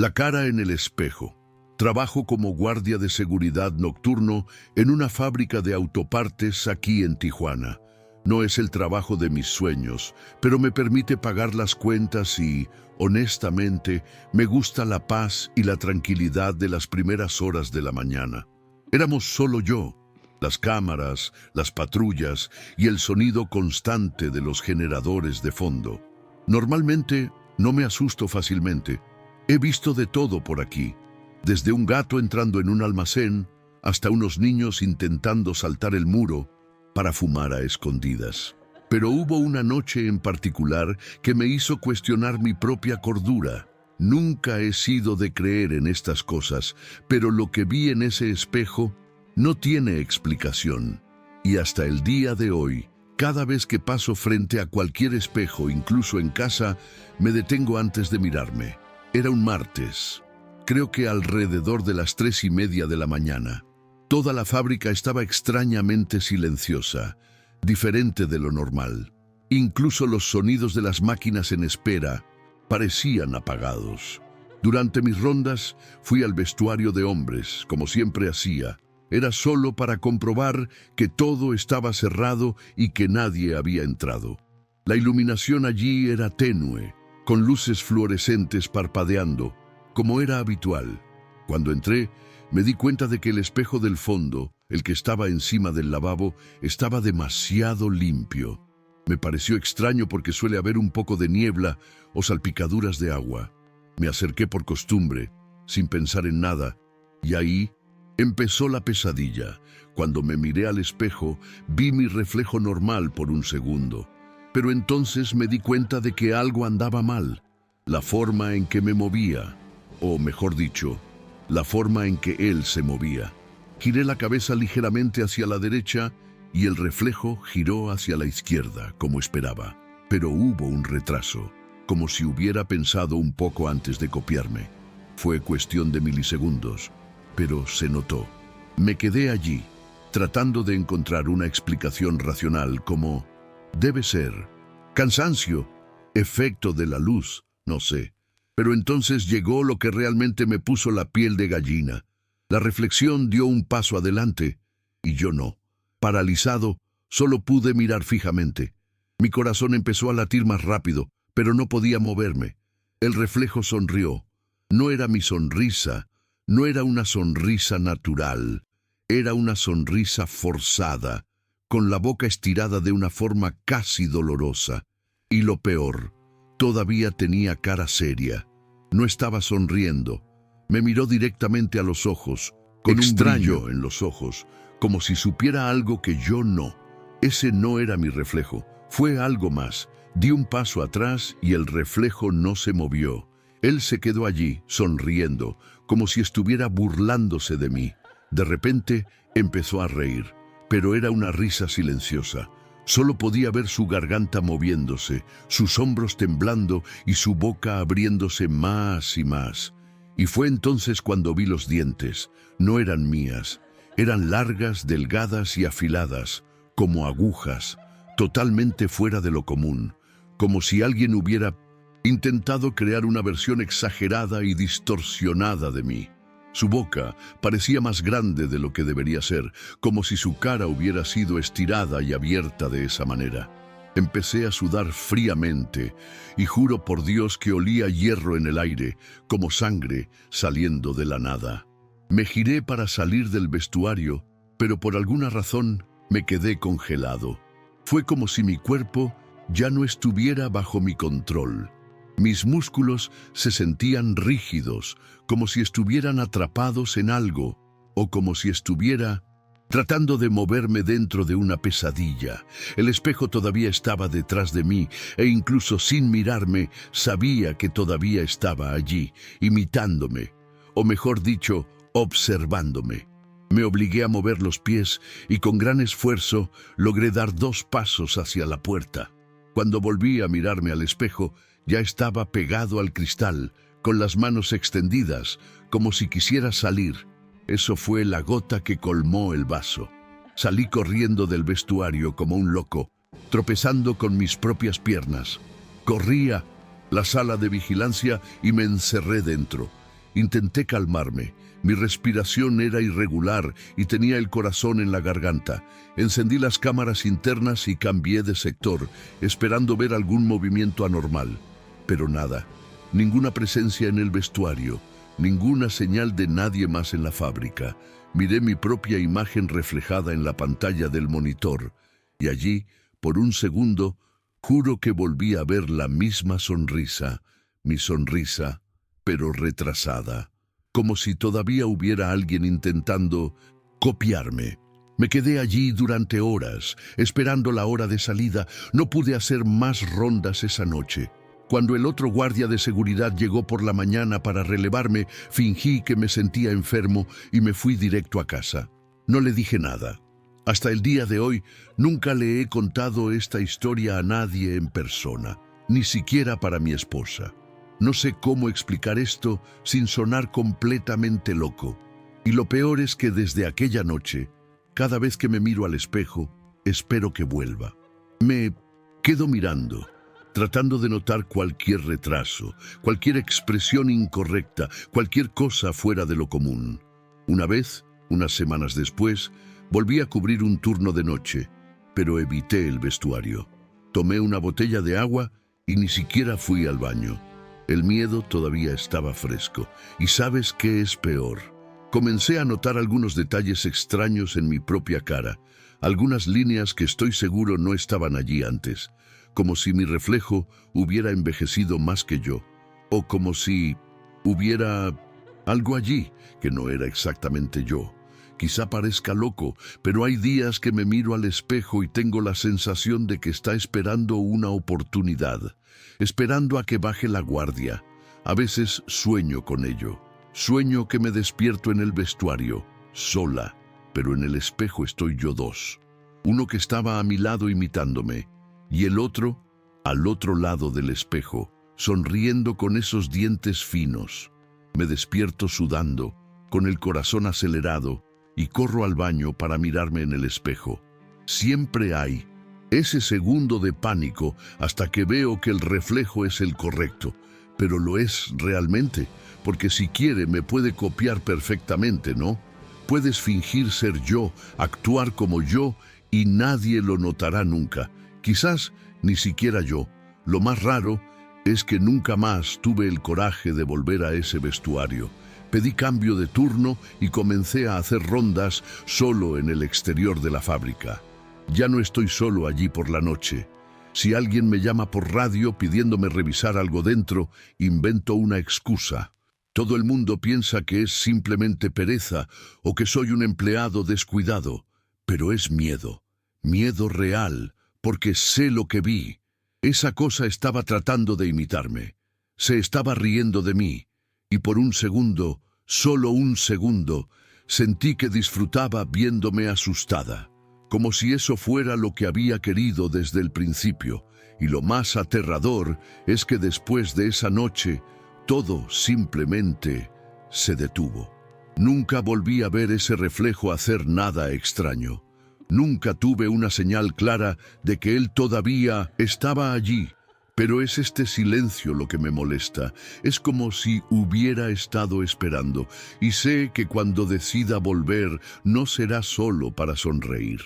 La cara en el espejo. Trabajo como guardia de seguridad nocturno en una fábrica de autopartes aquí en Tijuana. No es el trabajo de mis sueños, pero me permite pagar las cuentas y, honestamente, me gusta la paz y la tranquilidad de las primeras horas de la mañana. Éramos solo yo, las cámaras, las patrullas y el sonido constante de los generadores de fondo. Normalmente no me asusto fácilmente. He visto de todo por aquí, desde un gato entrando en un almacén hasta unos niños intentando saltar el muro para fumar a escondidas. Pero hubo una noche en particular que me hizo cuestionar mi propia cordura. Nunca he sido de creer en estas cosas, pero lo que vi en ese espejo no tiene explicación. Y hasta el día de hoy, cada vez que paso frente a cualquier espejo, incluso en casa, me detengo antes de mirarme. Era un martes, creo que alrededor de las 3:30 de la mañana. Toda la fábrica estaba extrañamente silenciosa, diferente de lo normal. Incluso los sonidos de las máquinas en espera parecían apagados. Durante mis rondas fui al vestuario de hombres, como siempre hacía. Era solo para comprobar que todo estaba cerrado y que nadie había entrado. La iluminación allí era tenue, con luces fluorescentes parpadeando, como era habitual. Cuando entré, me di cuenta de que el espejo del fondo, el que estaba encima del lavabo, estaba demasiado limpio. Me pareció extraño porque suele haber un poco de niebla o salpicaduras de agua. Me acerqué por costumbre, sin pensar en nada, y ahí empezó la pesadilla. Cuando me miré al espejo, vi mi reflejo normal por un segundo. Pero entonces me di cuenta de que algo andaba mal. La forma en que me movía, o mejor dicho, la forma en que él se movía. Giré la cabeza ligeramente hacia la derecha y el reflejo giró hacia la izquierda, como esperaba. Pero hubo un retraso, como si hubiera pensado un poco antes de copiarme. Fue cuestión de milisegundos, pero se notó. Me quedé allí, tratando de encontrar una explicación racional como: debe ser cansancio, efecto de la luz, no sé. Pero entonces llegó lo que realmente me puso la piel de gallina. La reflexión dio un paso adelante, y yo no. Paralizado, solo pude mirar fijamente. Mi corazón empezó a latir más rápido, pero no podía moverme. El reflejo sonrió. No era mi sonrisa, no era una sonrisa natural. Era una sonrisa forzada, con la boca estirada de una forma casi dolorosa. Y lo peor, todavía tenía cara seria. No estaba sonriendo. Me miró directamente a los ojos, con un brillo en los ojos, como si supiera algo que yo no. Ese no era mi reflejo, fue algo más. Di un paso atrás y el reflejo no se movió. Él se quedó allí, sonriendo, como si estuviera burlándose de mí. De repente empezó a reír, pero era una risa silenciosa. Solo podía ver su garganta moviéndose, sus hombros temblando y su boca abriéndose más y más. Y fue entonces cuando vi los dientes. No eran mías, eran largas, delgadas y afiladas, como agujas, totalmente fuera de lo común, como si alguien hubiera intentado crear una versión exagerada y distorsionada de mí. Su boca parecía más grande de lo que debería ser, como si su cara hubiera sido estirada y abierta de esa manera. Empecé a sudar fríamente y juro por Dios que olía hierro en el aire, como sangre saliendo de la nada. Me giré para salir del vestuario, pero por alguna razón me quedé congelado. Fue como si mi cuerpo ya no estuviera bajo mi control. Mis músculos se sentían rígidos, como si estuvieran atrapados en algo, o como si estuviera tratando de moverme dentro de una pesadilla. El espejo todavía estaba detrás de mí, e incluso sin mirarme, sabía que todavía estaba allí, imitándome, o mejor dicho, observándome. Me obligué a mover los pies, y con gran esfuerzo logré dar 2 pasos hacia la puerta. Cuando volví a mirarme al espejo, ya estaba pegado al cristal, con las manos extendidas, como si quisiera salir. Eso fue la gota que colmó el vaso. Salí corriendo del vestuario como un loco, tropezando con mis propias piernas. Corrí a la sala de vigilancia y me encerré dentro. Intenté calmarme. Mi respiración era irregular y tenía el corazón en la garganta. Encendí las cámaras internas y cambié de sector, esperando ver algún movimiento anormal. Pero nada. Ninguna presencia en el vestuario. Ninguna señal de nadie más en la fábrica. Miré mi propia imagen reflejada en la pantalla del monitor. Y allí, por un segundo, juro que volví a ver la misma sonrisa. Mi sonrisa, pero retrasada. Como si todavía hubiera alguien intentando copiarme. Me quedé allí durante horas, esperando la hora de salida. No pude hacer más rondas esa noche. Cuando el otro guardia de seguridad llegó por la mañana para relevarme, fingí que me sentía enfermo y me fui directo a casa. No le dije nada. Hasta el día de hoy, nunca le he contado esta historia a nadie en persona, ni siquiera para mi esposa. No sé cómo explicar esto sin sonar completamente loco. Y lo peor es que desde aquella noche, cada vez que me miro al espejo, espero que vuelva. Me quedo mirando, tratando de notar cualquier retraso, cualquier expresión incorrecta, cualquier cosa fuera de lo común. Una vez, unas semanas después, volví a cubrir un turno de noche, pero evité el vestuario. Tomé una botella de agua y ni siquiera fui al baño. El miedo todavía estaba fresco. ¿Y sabes qué es peor? Comencé a notar algunos detalles extraños en mi propia cara, algunas líneas que estoy seguro no estaban allí antes, como si mi reflejo hubiera envejecido más que yo, o como si hubiera algo allí que no era exactamente yo. Quizá parezca loco, pero hay días que me miro al espejo y tengo la sensación de que está esperando una oportunidad, esperando a que baje la guardia. A veces sueño con ello. Sueño que me despierto en el vestuario, sola, pero en el espejo estoy yo dos. Uno que estaba a mi lado imitándome, y el otro al otro lado del espejo, sonriendo con esos dientes finos. Me despierto sudando, con el corazón acelerado, y corro al baño para mirarme en el espejo. Siempre hay ese segundo de pánico hasta que veo que el reflejo es el correcto, pero lo es realmente, porque si quiere me puede copiar perfectamente, ¿no? Puedes fingir ser yo, actuar como yo, y nadie lo notará nunca. Quizás ni siquiera yo. Lo más raro es que nunca más tuve el coraje de volver a ese vestuario. Pedí cambio de turno y comencé a hacer rondas solo en el exterior de la fábrica. Ya no estoy solo allí por la noche. Si alguien me llama por radio pidiéndome revisar algo dentro, invento una excusa. Todo el mundo piensa que es simplemente pereza o que soy un empleado descuidado, pero es miedo, miedo real, porque sé lo que vi. Esa cosa estaba tratando de imitarme. Se estaba riendo de mí. Y por un segundo, solo un segundo, sentí que disfrutaba viéndome asustada, como si eso fuera lo que había querido desde el principio. Y lo más aterrador es que después de esa noche, todo simplemente se detuvo. Nunca volví a ver ese reflejo hacer nada extraño. Nunca tuve una señal clara de que él todavía estaba allí. Pero es este silencio lo que me molesta. Es como si hubiera estado esperando, y sé que cuando decida volver no será solo para sonreír.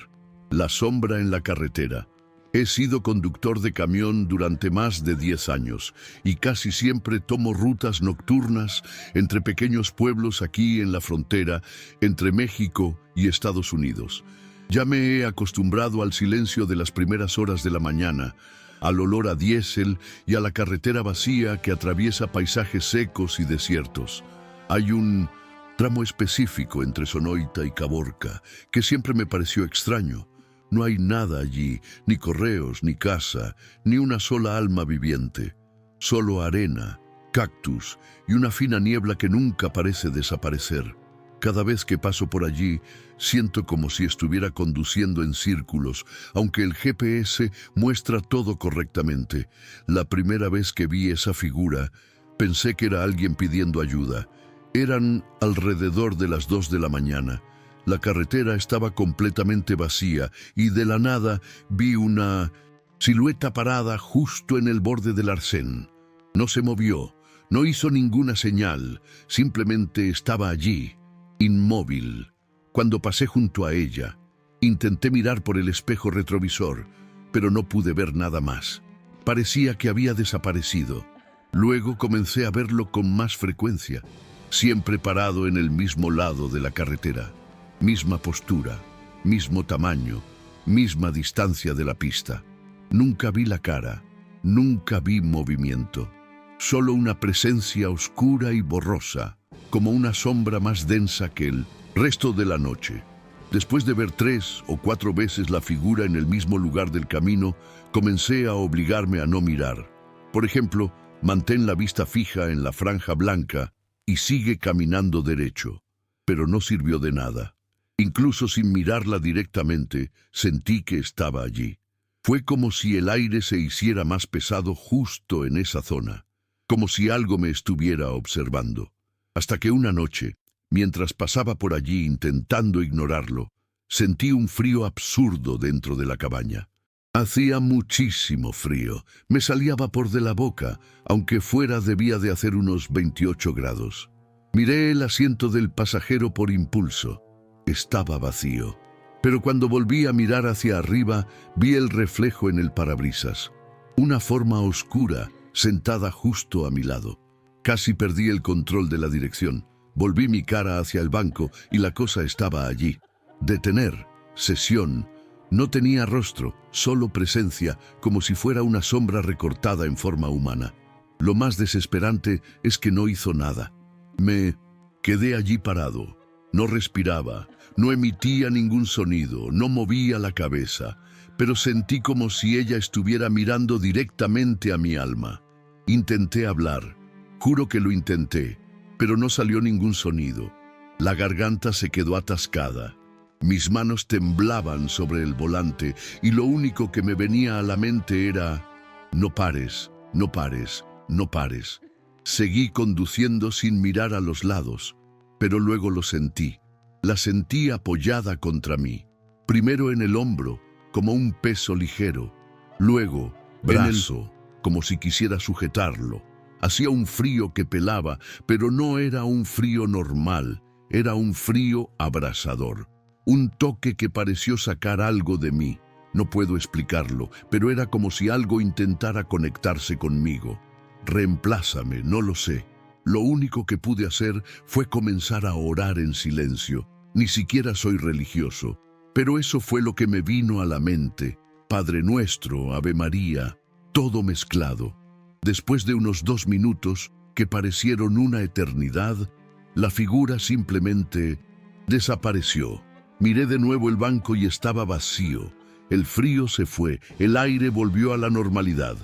La sombra en la carretera. He sido conductor de camión durante más de 10 años, y casi siempre tomo rutas nocturnas entre pequeños pueblos aquí en la frontera, entre México y Estados Unidos. Ya me he acostumbrado al silencio de las primeras horas de la mañana, al olor a diésel y a la carretera vacía que atraviesa paisajes secos y desiertos. Hay un tramo específico entre Sonoita y Caborca que siempre me pareció extraño. No hay nada allí, ni correos, ni casa, ni una sola alma viviente. Solo arena, cactus y una fina niebla que nunca parece desaparecer. Cada vez que paso por allí, siento como si estuviera conduciendo en círculos, aunque el GPS muestra todo correctamente. La primera vez que vi esa figura, pensé que era alguien pidiendo ayuda. Eran alrededor de las 2 de la mañana. La carretera estaba completamente vacía y de la nada vi una silueta parada justo en el borde del arcén. No se movió, No hizo ninguna señal, simplemente estaba allí, inmóvil. Cuando pasé junto a ella, intenté mirar por el espejo retrovisor, pero no pude ver nada más. Parecía que había desaparecido. Luego comencé a verlo con más frecuencia, siempre parado en el mismo lado de la carretera. Misma postura, mismo tamaño, misma distancia de la pista. Nunca vi la cara, nunca vi movimiento. Solo una presencia oscura y borrosa, como una sombra más densa que el resto de la noche. Después de ver 3 o 4 veces la figura en el mismo lugar del camino, comencé a obligarme a no mirar. Por ejemplo, mantén la vista fija en la franja blanca y sigue caminando derecho. Pero no sirvió de nada. Incluso sin mirarla directamente, sentí que estaba allí. Fue como si el aire se hiciera más pesado justo en esa zona, como si algo me estuviera observando. Hasta que una noche, mientras pasaba por allí intentando ignorarlo, sentí un frío absurdo dentro de la cabaña. Hacía muchísimo frío, me salía vapor de la boca, aunque fuera debía de hacer unos 28 grados. Miré el asiento del pasajero por impulso. Estaba vacío. Pero cuando volví a mirar hacia arriba, vi el reflejo en el parabrisas. Una forma oscura, sentada justo a mi lado. Casi perdí el control de la dirección. Volví mi cara hacia el banco y la cosa estaba allí. Detener, sesión. No tenía rostro, solo presencia, como si fuera una sombra recortada en forma humana. Lo más desesperante es que no hizo nada. Me quedé allí parado. No respiraba, no emitía ningún sonido, no movía la cabeza, pero sentí como si ella estuviera mirando directamente a mi alma. Intenté hablar. Juro que lo intenté, pero no salió ningún sonido. La garganta se quedó atascada. Mis manos temblaban sobre el volante y lo único que me venía a la mente era: no pares, no pares, no pares. Seguí conduciendo sin mirar a los lados, pero luego lo sentí. La sentí apoyada contra mí. Primero en el hombro, como un peso ligero. Luego, brazo, como si quisiera sujetarlo. Hacía un frío que pelaba, pero no era un frío normal. Era un frío abrasador. Un toque que pareció sacar algo de mí. No puedo explicarlo, pero era como si algo intentara conectarse conmigo. Reemplázame, no lo sé. Lo único que pude hacer fue comenzar a orar en silencio. Ni siquiera soy religioso, pero eso fue lo que me vino a la mente. Padre Nuestro, Ave María, todo mezclado. Después de unos 2 minutos, que parecieron una eternidad, la figura simplemente desapareció. Miré de nuevo el banco y estaba vacío. El frío se fue, el aire volvió a la normalidad.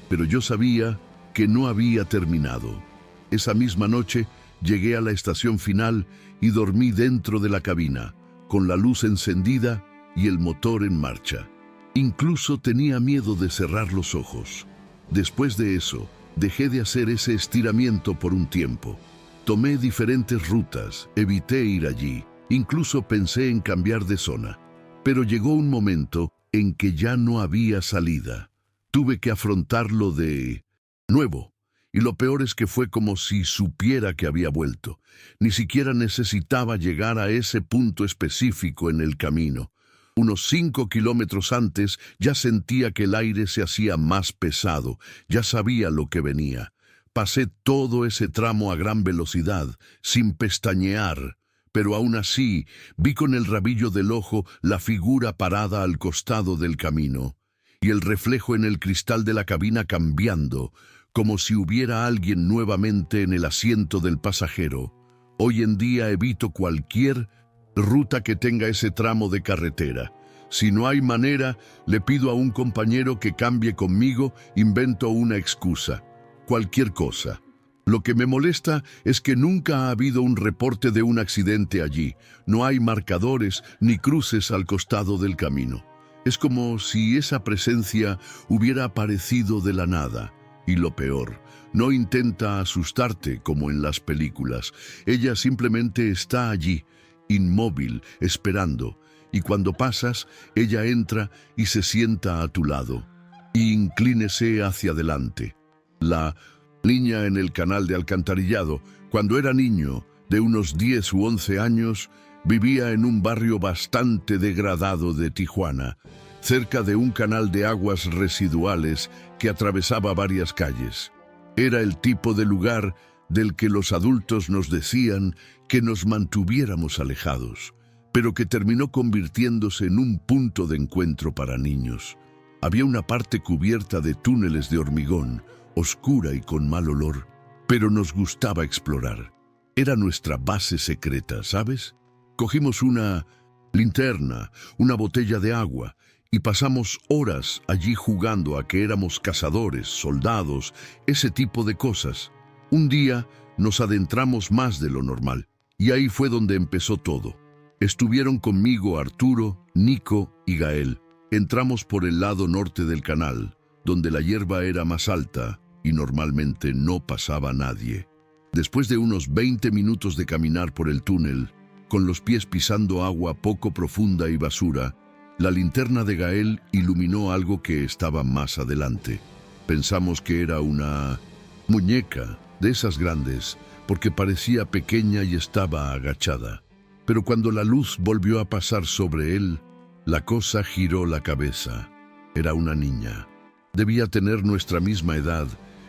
Pero yo sabía que no había terminado. Esa misma noche llegué a la estación final y dormí dentro de la cabina, con la luz encendida y el motor en marcha. Incluso tenía miedo de cerrar los ojos. Después de eso, dejé de hacer ese estiramiento por un tiempo. Tomé diferentes rutas, evité ir allí, incluso pensé en cambiar de zona. Pero llegó un momento en que ya no había salida. Tuve que afrontarlo de nuevo. Y lo peor es que fue como si supiera que había vuelto. Ni siquiera necesitaba llegar a ese punto específico en el camino. Unos 5 kilómetros antes ya sentía que el aire se hacía más pesado. Ya sabía lo que venía. Pasé todo ese tramo a gran velocidad, sin pestañear. Pero aún así, vi con el rabillo del ojo la figura parada al costado del camino. Y el reflejo en el cristal de la cabina cambiando, como si hubiera alguien nuevamente en el asiento del pasajero. Hoy en día evito cualquier ruta que tenga ese tramo de carretera. Si no hay manera, le pido a un compañero que cambie conmigo, invento una excusa. Cualquier cosa. Lo que me molesta es que nunca ha habido un reporte de un accidente allí. No hay marcadores ni cruces al costado del camino. Es como si esa presencia hubiera aparecido de la nada. Y lo peor, no intenta asustarte como en las películas. Ella simplemente está allí, inmóvil, esperando. Y cuando pasas, ella entra y se sienta a tu lado. Y inclínese hacia adelante. La Niña en el canal de alcantarillado. Cuando era niño, de unos 10 u 11 años, vivía en un barrio bastante degradado de Tijuana, cerca de un canal de aguas residuales que atravesaba varias calles. Era el tipo de lugar del que los adultos nos decían que nos mantuviéramos alejados, pero que terminó convirtiéndose en un punto de encuentro para niños. Había una parte cubierta de túneles de hormigón, oscura y con mal olor, pero nos gustaba explorar. Era nuestra base secreta, ¿sabes? Cogimos una linterna, una botella de agua, y pasamos horas allí jugando a que éramos cazadores, soldados, ese tipo de cosas. Un día nos adentramos más de lo normal, y ahí fue donde empezó todo. Estuvieron conmigo Arturo, Nico y Gael. Entramos por el lado norte del canal, donde la hierba era más alta y normalmente no pasaba nadie. Después de unos 20 minutos de caminar por el túnel, con los pies pisando agua poco profunda y basura, la linterna de Gael iluminó algo que estaba más adelante. Pensamos que era una muñeca de esas grandes, porque parecía pequeña y estaba agachada. Pero cuando la luz volvió a pasar sobre él, la cosa giró la cabeza. Era una niña. Debía tener nuestra misma edad,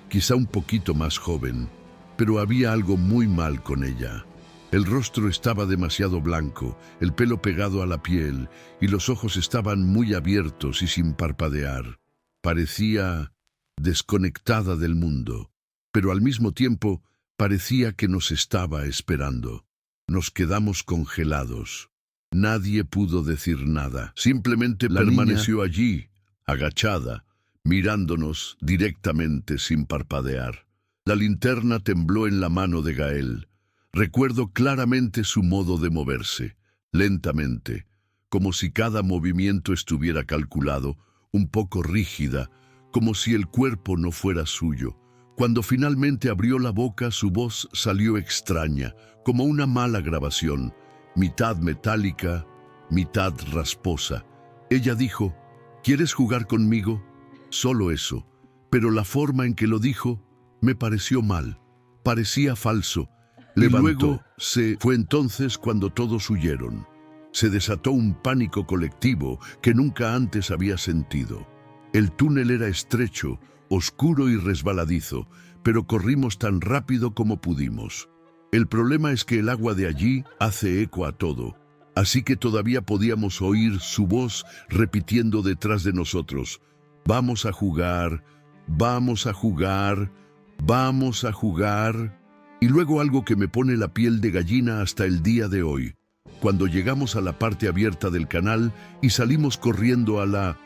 quizá un poquito más joven, pero había algo muy mal con ella. El rostro estaba demasiado blanco, el pelo pegado a la piel, y los ojos estaban muy abiertos y sin parpadear. Parecía desconectada del mundo, pero al mismo tiempo parecía que nos estaba esperando. Nos quedamos congelados. Nadie pudo decir nada. Simplemente permaneció allí, agachada, mirándonos directamente sin parpadear. La linterna tembló en la mano de Gael. Recuerdo claramente su modo de moverse, lentamente, como si cada movimiento estuviera calculado, un poco rígida, como si el cuerpo no fuera suyo. Cuando finalmente abrió la boca, su voz salió extraña, como una mala grabación, mitad metálica, mitad rasposa. Ella dijo, ¿quieres jugar conmigo? Solo eso, pero la forma en que lo dijo me pareció mal, parecía falso. Y luego fue entonces cuando todos huyeron. Se desató un pánico colectivo que nunca antes había sentido. El túnel era estrecho, oscuro y resbaladizo, pero corrimos tan rápido como pudimos. El problema es que el agua de allí hace eco a todo, así que todavía podíamos oír su voz repitiendo detrás de nosotros, «Vamos a jugar, vamos a jugar, vamos a jugar». Y luego algo que me pone la piel de gallina hasta el día de hoy, cuando llegamos a la parte abierta del canal y salimos corriendo a la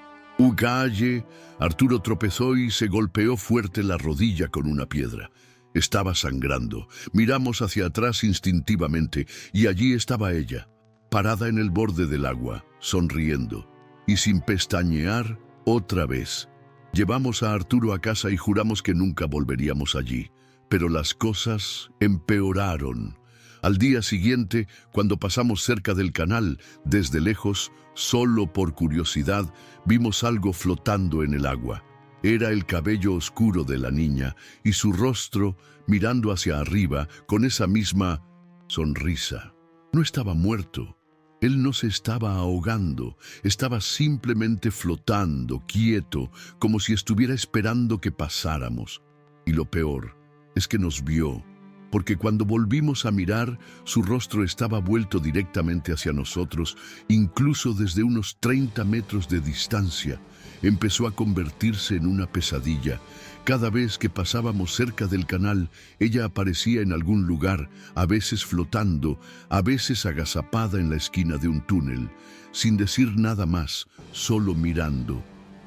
calle, Arturo tropezó y se golpeó fuerte la rodilla con una piedra. Estaba sangrando. Miramos hacia atrás instintivamente y allí estaba ella, parada en el borde del agua, sonriendo y sin pestañear otra vez. Llevamos a Arturo a casa y juramos que nunca volveríamos allí. Pero las cosas empeoraron. Al día siguiente, cuando pasamos cerca del canal, desde lejos, solo por curiosidad, vimos algo flotando en el agua. Era el cabello oscuro de la niña y su rostro mirando hacia arriba con esa misma sonrisa. No estaba muerto. Él no se estaba ahogando, estaba simplemente flotando, quieto, como si estuviera esperando que pasáramos. Y lo peor es que nos vio, porque cuando volvimos a mirar, su rostro estaba vuelto directamente hacia nosotros, incluso desde unos 30 metros de distancia. Empezó a convertirse en una pesadilla. Cada vez que pasábamos cerca del canal, ella aparecía en algún lugar, a veces flotando, a veces agazapada en la esquina de un túnel, sin decir nada más, solo mirando.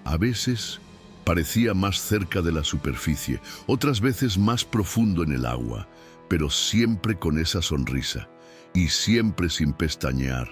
A veces parecía más cerca de la superficie, otras veces más profundo en el agua, pero siempre con esa sonrisa, y siempre sin pestañear.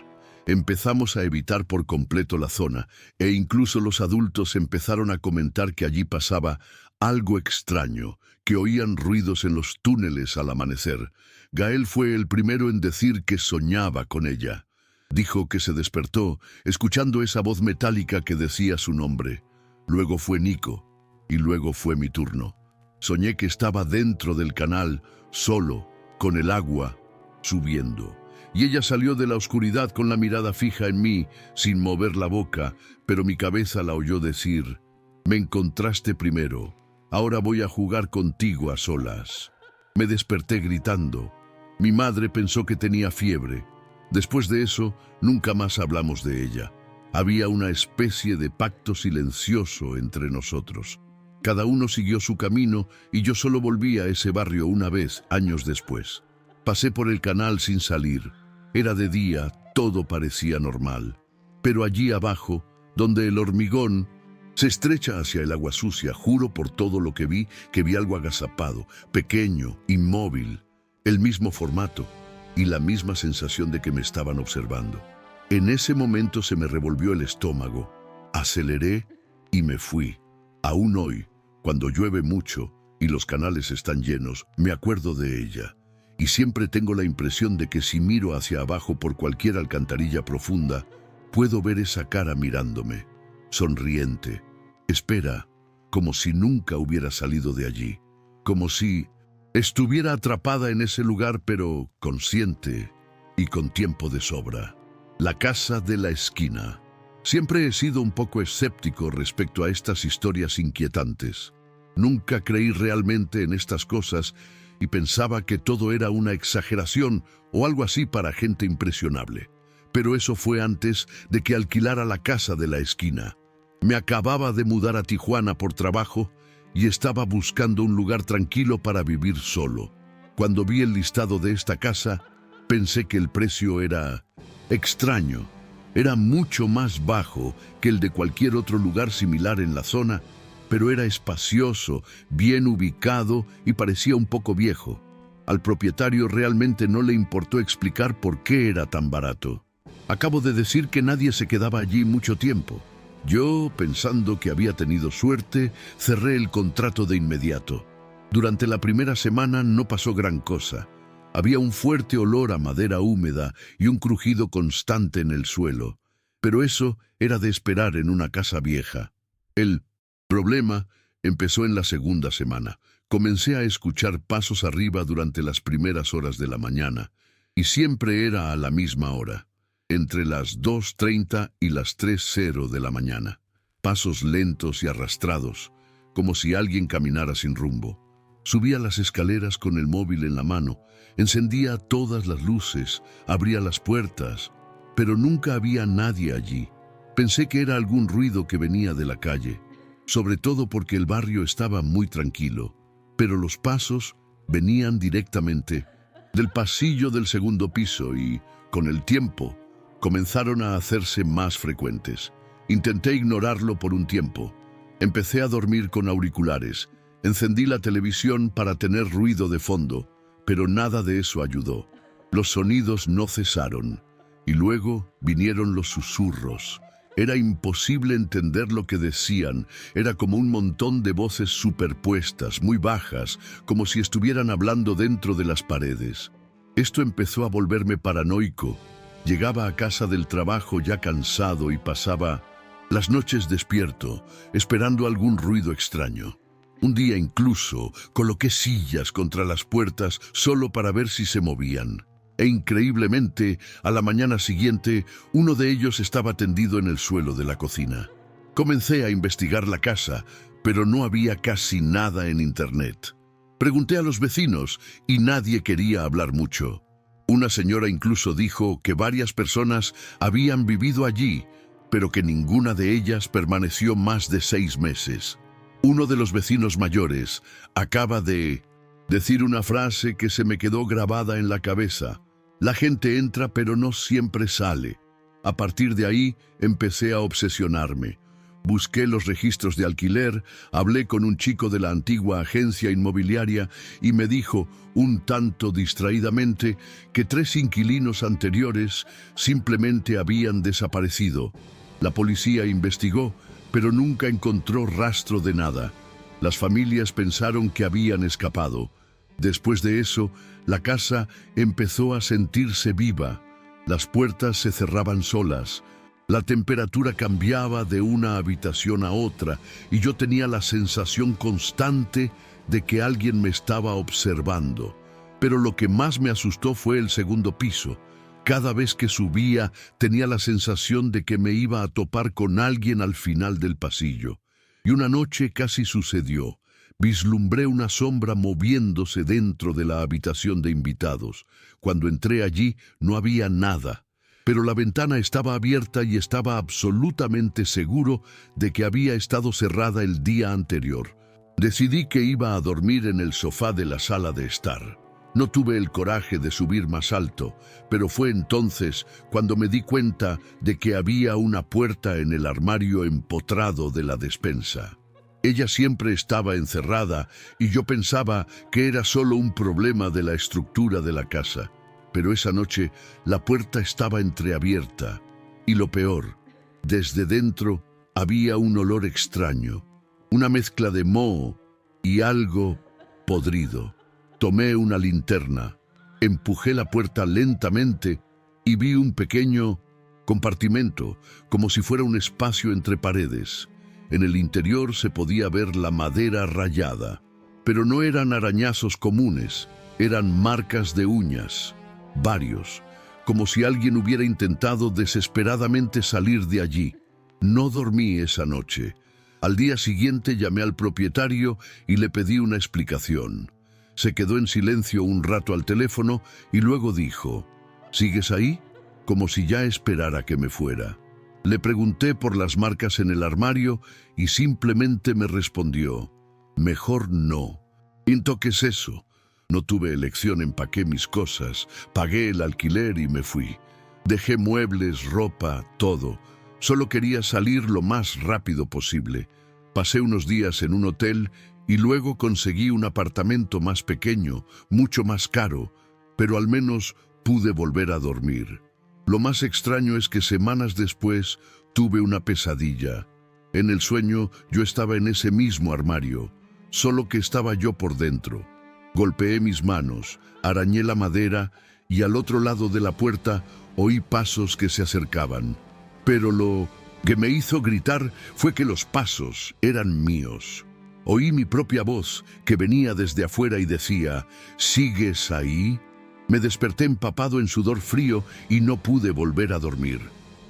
Empezamos a evitar por completo la zona, e incluso los adultos empezaron a comentar que allí pasaba algo extraño, que oían ruidos en los túneles al amanecer. Gael fue el primero en decir que soñaba con ella. Dijo que se despertó, escuchando esa voz metálica que decía su nombre. Luego fue Nico, y luego fue mi turno. Soñé que estaba dentro del canal, solo, con el agua subiendo. Y ella salió de la oscuridad con la mirada fija en mí, sin mover la boca, pero mi cabeza la oyó decir: «Me encontraste primero, ahora voy a jugar contigo a solas». Me desperté gritando. Mi madre pensó que tenía fiebre. Después de eso, nunca más hablamos de ella. Había una especie de pacto silencioso entre nosotros. Cada uno siguió su camino y yo solo volví a ese barrio una vez, años después. Pasé por el canal sin salir. Era de día, todo parecía normal. Pero allí abajo, donde el hormigón se estrecha hacia el agua sucia, juro por todo lo que vi algo agazapado, pequeño, inmóvil, el mismo formato y la misma sensación de que me estaban observando. En ese momento se me revolvió el estómago, aceleré y me fui. Aún hoy, cuando llueve mucho y los canales están llenos, me acuerdo de ella. Y siempre tengo la impresión de que si miro hacia abajo por cualquier alcantarilla profunda, puedo ver esa cara mirándome, sonriente. Espera, como si nunca hubiera salido de allí, como si estuviera atrapada en ese lugar, pero consciente y con tiempo de sobra. La casa de la esquina. Siempre he sido un poco escéptico respecto a estas historias inquietantes. Nunca creí realmente en estas cosas y pensaba que todo era una exageración o algo así para gente impresionable. Pero eso fue antes de que alquilara la casa de la esquina. Me acababa de mudar a Tijuana por trabajo y estaba buscando un lugar tranquilo para vivir solo. Cuando vi el listado de esta casa, pensé que el precio era extraño. Era mucho más bajo que el de cualquier otro lugar similar en la zona, pero era espacioso, bien ubicado y parecía un poco viejo. Al propietario realmente no le importó explicar por qué era tan barato. Acabo de decir que nadie se quedaba allí mucho tiempo. Yo, pensando que había tenido suerte, cerré el contrato de inmediato. Durante la primera semana no pasó gran cosa. Había un fuerte olor a madera húmeda y un crujido constante en el suelo. Pero eso era de esperar en una casa vieja. El problema empezó en la segunda semana. Comencé a escuchar pasos arriba durante las primeras horas de la mañana, y siempre era a la misma hora, entre las 2:30 y las 3:00 de la mañana. Pasos lentos y arrastrados, como si alguien caminara sin rumbo. Subía las escaleras con el móvil en la mano, encendía todas las luces, abría las puertas, pero nunca había nadie allí. Pensé que era algún ruido que venía de la calle, sobre todo porque el barrio estaba muy tranquilo, pero los pasos venían directamente del pasillo del segundo piso y, con el tiempo, comenzaron a hacerse más frecuentes. Intenté ignorarlo por un tiempo. Empecé a dormir con auriculares. Encendí la televisión para tener ruido de fondo, pero nada de eso ayudó. Los sonidos no cesaron, y luego vinieron los susurros. Era imposible entender lo que decían. Era como un montón de voces superpuestas, muy bajas, como si estuvieran hablando dentro de las paredes. Esto empezó a volverme paranoico. Llegaba a casa del trabajo ya cansado y pasaba las noches despierto, esperando algún ruido extraño. Un día incluso coloqué sillas contra las puertas solo para ver si se movían. E increíblemente, a la mañana siguiente, uno de ellos estaba tendido en el suelo de la cocina. Comencé a investigar la casa, pero no había casi nada en internet. Pregunté a los vecinos y nadie quería hablar mucho. Una señora incluso dijo que varias personas habían vivido allí, pero que ninguna de ellas permaneció más de 6 meses. Uno de los vecinos mayores acaba de decir una frase que se me quedó grabada en la cabeza. La gente entra pero no siempre sale. A partir de ahí empecé a obsesionarme. Busqué los registros de alquiler, hablé con un chico de la antigua agencia inmobiliaria y me dijo, un tanto distraídamente, que 3 inquilinos anteriores simplemente habían desaparecido. La policía investigó, pero nunca encontró rastro de nada. Las familias pensaron que habían escapado. Después de eso, la casa empezó a sentirse viva. Las puertas se cerraban solas. La temperatura cambiaba de una habitación a otra y yo tenía la sensación constante de que alguien me estaba observando. Pero lo que más me asustó fue el segundo piso. Cada vez que subía tenía la sensación de que me iba a topar con alguien al final del pasillo. Y una noche casi sucedió. Vislumbré una sombra moviéndose dentro de la habitación de invitados. Cuando entré allí no había nada, pero la ventana estaba abierta y estaba absolutamente seguro de que había estado cerrada el día anterior. Decidí que iba a dormir en el sofá de la sala de estar. No tuve el coraje de subir más alto, pero fue entonces cuando me di cuenta de que había una puerta en el armario empotrado de la despensa. Ella siempre estaba encerrada y yo pensaba que era solo un problema de la estructura de la casa. Pero esa noche la puerta estaba entreabierta y lo peor, desde dentro había un olor extraño, una mezcla de moho y algo podrido. Tomé una linterna, empujé la puerta lentamente y vi un pequeño compartimento, como si fuera un espacio entre paredes. En el interior se podía ver la madera rayada, pero no eran arañazos comunes, eran marcas de uñas, varios, como si alguien hubiera intentado desesperadamente salir de allí. No dormí esa noche. Al día siguiente llamé al propietario y le pedí una explicación. Se quedó en silencio un rato al teléfono y luego dijo, ¿sigues ahí? Como si ya esperara que me fuera. Le pregunté por las marcas en el armario y simplemente me respondió, mejor no. ¿Qué es eso? No tuve elección, empaqué mis cosas, pagué el alquiler y me fui. Dejé muebles, ropa, todo. Solo quería salir lo más rápido posible. Pasé unos días en un hotel y luego conseguí un apartamento más pequeño, mucho más caro, pero al menos pude volver a dormir. Lo más extraño es que semanas después tuve una pesadilla. En el sueño yo estaba en ese mismo armario, solo que estaba yo por dentro. Golpeé mis manos, arañé la madera y al otro lado de la puerta oí pasos que se acercaban. Pero lo que me hizo gritar fue que los pasos eran míos. Oí mi propia voz que venía desde afuera y decía, ¿sigues ahí? Me desperté empapado en sudor frío y no pude volver a dormir.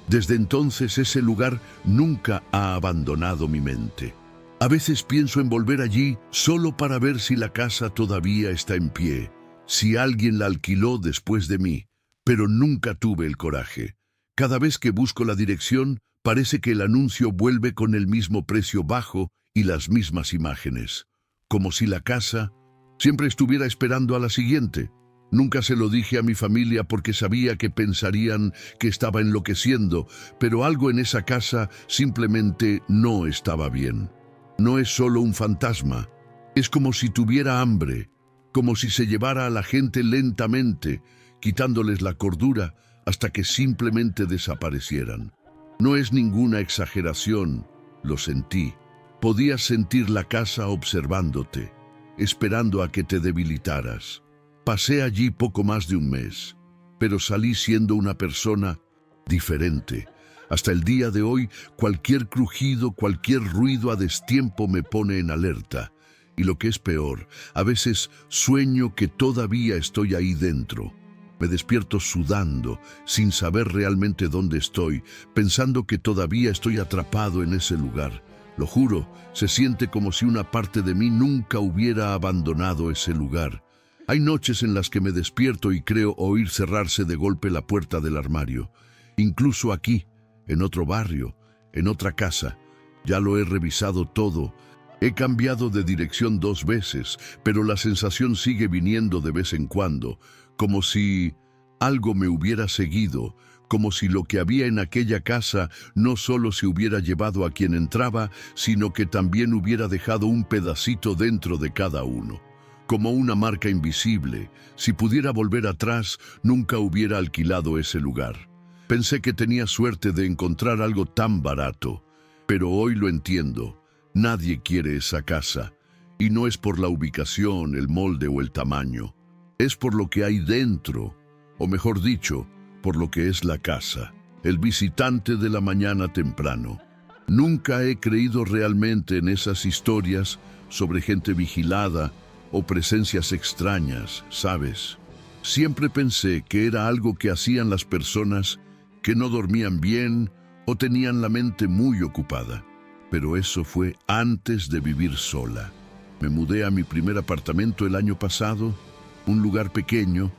Desde entonces ese lugar nunca ha abandonado mi mente. A veces pienso en volver allí solo para ver si la casa todavía está en pie, si alguien la alquiló después de mí, pero nunca tuve el coraje. Cada vez que busco la dirección, parece que el anuncio vuelve con el mismo precio bajo y las mismas imágenes, como si la casa siempre estuviera esperando a la siguiente. Nunca se lo dije a mi familia porque sabía que pensarían que estaba enloqueciendo, pero algo en esa casa simplemente no estaba bien. No es solo un fantasma, es como si tuviera hambre, como si se llevara a la gente lentamente, quitándoles la cordura hasta que simplemente desaparecieran. No es ninguna exageración, lo sentí. Podías sentir la casa observándote, esperando a que te debilitaras. Pasé allí poco más de un mes, pero salí siendo una persona diferente. Hasta el día de hoy, cualquier crujido, cualquier ruido a destiempo me pone en alerta. Y lo que es peor, a veces sueño que todavía estoy ahí dentro. Me despierto sudando, sin saber realmente dónde estoy, pensando que todavía estoy atrapado en ese lugar. Lo juro, se siente como si una parte de mí nunca hubiera abandonado ese lugar. Hay noches en las que me despierto y creo oír cerrarse de golpe la puerta del armario. Incluso aquí, en otro barrio, en otra casa. Ya lo he revisado todo. He cambiado de dirección 2 veces, pero la sensación sigue viniendo de vez en cuando, como si algo me hubiera seguido, como si lo que había en aquella casa no solo se hubiera llevado a quien entraba, sino que también hubiera dejado un pedacito dentro de cada uno. Como una marca invisible, si pudiera volver atrás, nunca hubiera alquilado ese lugar. Pensé que tenía suerte de encontrar algo tan barato, pero hoy lo entiendo. Nadie quiere esa casa, y no es por la ubicación, el molde o el tamaño. Es por lo que hay dentro, o mejor dicho, por lo que es la casa, el visitante de la mañana temprano. Nunca he creído realmente en esas historias, sobre gente vigilada o presencias extrañas, ¿sabes? Siempre pensé que era algo que hacían las personas que no dormían bien o tenían la mente muy ocupada. Pero eso fue antes de vivir sola. Me mudé a mi primer apartamento el año pasado, un lugar pequeño,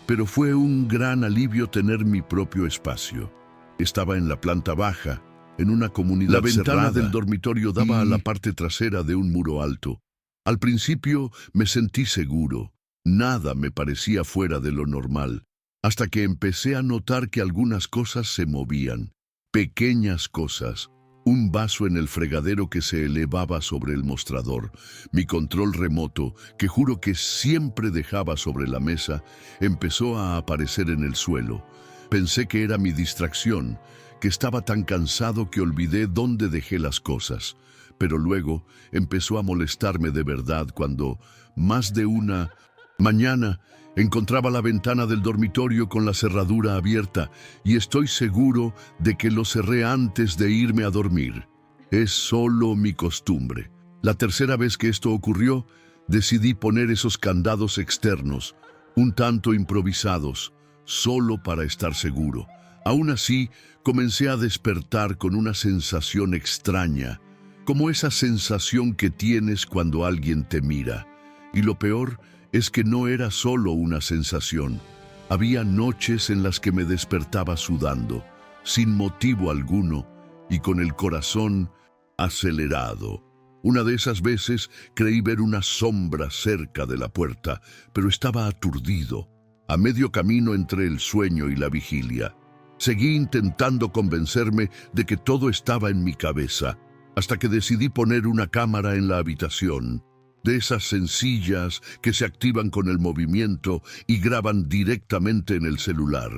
pero fue un gran alivio tener mi propio espacio. Estaba en la planta baja, en una comunidad cerrada. La ventana del dormitorio daba a la parte trasera de un muro alto. Al principio me sentí seguro. Nada me parecía fuera de lo normal, hasta que empecé a notar que algunas cosas se movían. Pequeñas cosas. Un vaso en el fregadero que se elevaba sobre el mostrador, mi control remoto, que juro que siempre dejaba sobre la mesa, empezó a aparecer en el suelo. Pensé que era mi distracción, que estaba tan cansado que olvidé dónde dejé las cosas. Pero luego empezó a molestarme de verdad cuando, más de una mañana, encontraba la ventana del dormitorio con la cerradura abierta y estoy seguro de que lo cerré antes de irme a dormir. Es solo mi costumbre. La tercera vez que esto ocurrió, decidí poner esos candados externos, un tanto improvisados, solo para estar seguro. Aún así, comencé a despertar con una sensación extraña, como esa sensación que tienes cuando alguien te mira. Y lo peor es que no era solo una sensación. Había noches en las que me despertaba sudando, sin motivo alguno y con el corazón acelerado. Una de esas veces creí ver una sombra cerca de la puerta, pero estaba aturdido, a medio camino entre el sueño y la vigilia. Seguí intentando convencerme de que todo estaba en mi cabeza, hasta que decidí poner una cámara en la habitación, de esas sencillas que se activan con el movimiento y graban directamente en el celular.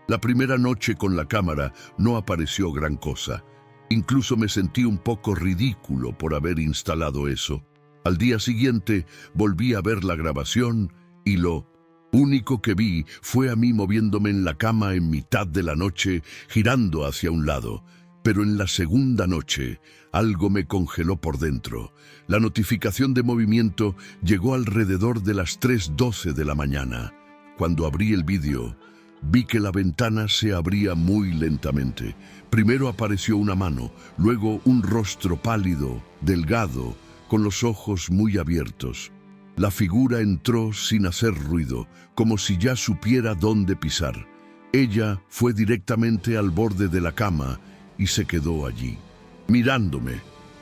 La primera noche con la cámara no apareció gran cosa. Incluso me sentí un poco ridículo por haber instalado eso. Al día siguiente volví a ver la grabación y lo único que vi fue a mí moviéndome en la cama en mitad de la noche, girando hacia un lado. Pero en la segunda noche, algo me congeló por dentro. La notificación de movimiento llegó alrededor de las 3:12 de la mañana. Cuando abrí el vídeo, vi que la ventana se abría muy lentamente. Primero apareció una mano, luego un rostro pálido, delgado, con los ojos muy abiertos. La figura entró sin hacer ruido, como si ya supiera dónde pisar. Ella fue directamente al borde de la cama y se quedó allí, mirándome,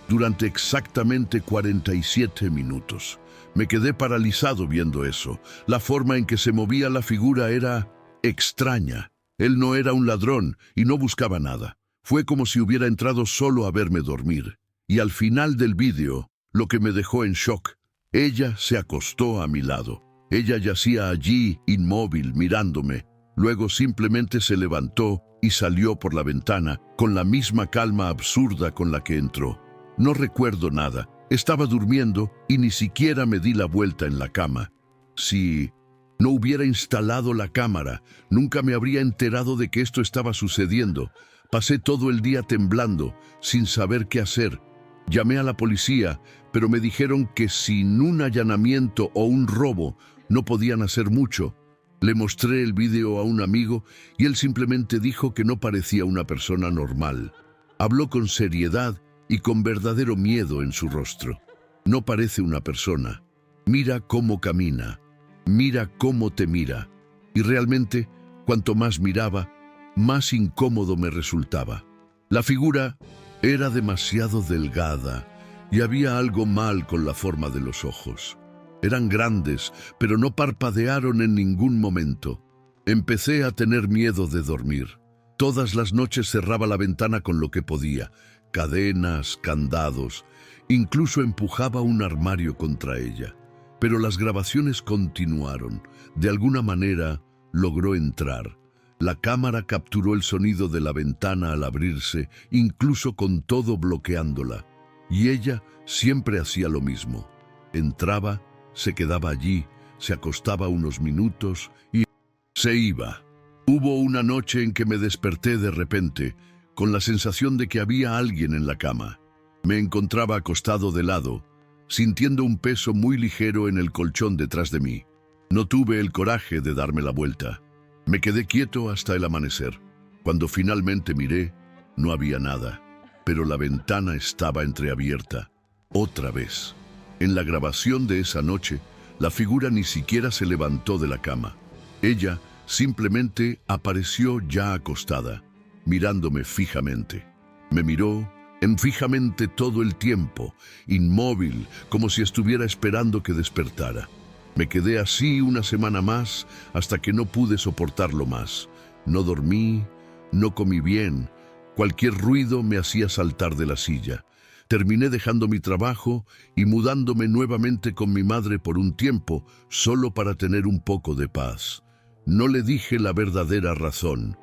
durante exactamente 47 minutos. Me quedé paralizado viendo eso. La forma en que se movía la figura era extraña. Él no era un ladrón y no buscaba nada. Fue como si hubiera entrado solo a verme dormir. Y al final del vídeo, lo que me dejó en shock, ella se acostó a mi lado. Ella yacía allí, inmóvil, mirándome. Luego simplemente se levantó y salió por la ventana con la misma calma absurda con la que entró. No recuerdo nada. Estaba durmiendo y ni siquiera me di la vuelta en la cama. Si no hubiera instalado la cámara, nunca me habría enterado de que esto estaba sucediendo. Pasé todo el día temblando, sin saber qué hacer. Llamé a la policía, pero me dijeron que sin un allanamiento o un robo no podían hacer mucho. Le mostré el vídeo a un amigo y él simplemente dijo que no parecía una persona normal. Habló con seriedad y con verdadero miedo en su rostro. No parece una persona. Mira cómo camina. Mira cómo te mira. Y realmente, cuanto más miraba, más incómodo me resultaba. La figura era demasiado delgada y había algo mal con la forma de los ojos. Eran grandes, pero no parpadearon en ningún momento. Empecé a tener miedo de dormir. Todas las noches cerraba la ventana con lo que podía, cadenas, candados, incluso empujaba un armario contra ella. Pero las grabaciones continuaron. De alguna manera logró entrar. La cámara capturó el sonido de la ventana al abrirse, incluso con todo bloqueándola. Y ella siempre hacía lo mismo. Entraba, se quedaba allí, se acostaba unos minutos y se iba. Hubo una noche en que me desperté de repente, con la sensación de que había alguien en la cama. Me encontraba acostado de lado, sintiendo un peso muy ligero en el colchón detrás de mí. No tuve el coraje de darme la vuelta. Me quedé quieto hasta el amanecer. Cuando finalmente miré, no había nada, pero la ventana estaba entreabierta. Otra vez. En la grabación de esa noche, la figura ni siquiera se levantó de la cama. Ella simplemente apareció ya acostada, mirándome fijamente. Me miró fijamente todo el tiempo, inmóvil, como si estuviera esperando que despertara. Me quedé así una semana más hasta que no pude soportarlo más. No dormí, no comí bien. Cualquier ruido me hacía saltar de la silla. Terminé dejando mi trabajo y mudándome nuevamente con mi madre por un tiempo, solo para tener un poco de paz. No le dije la verdadera razón.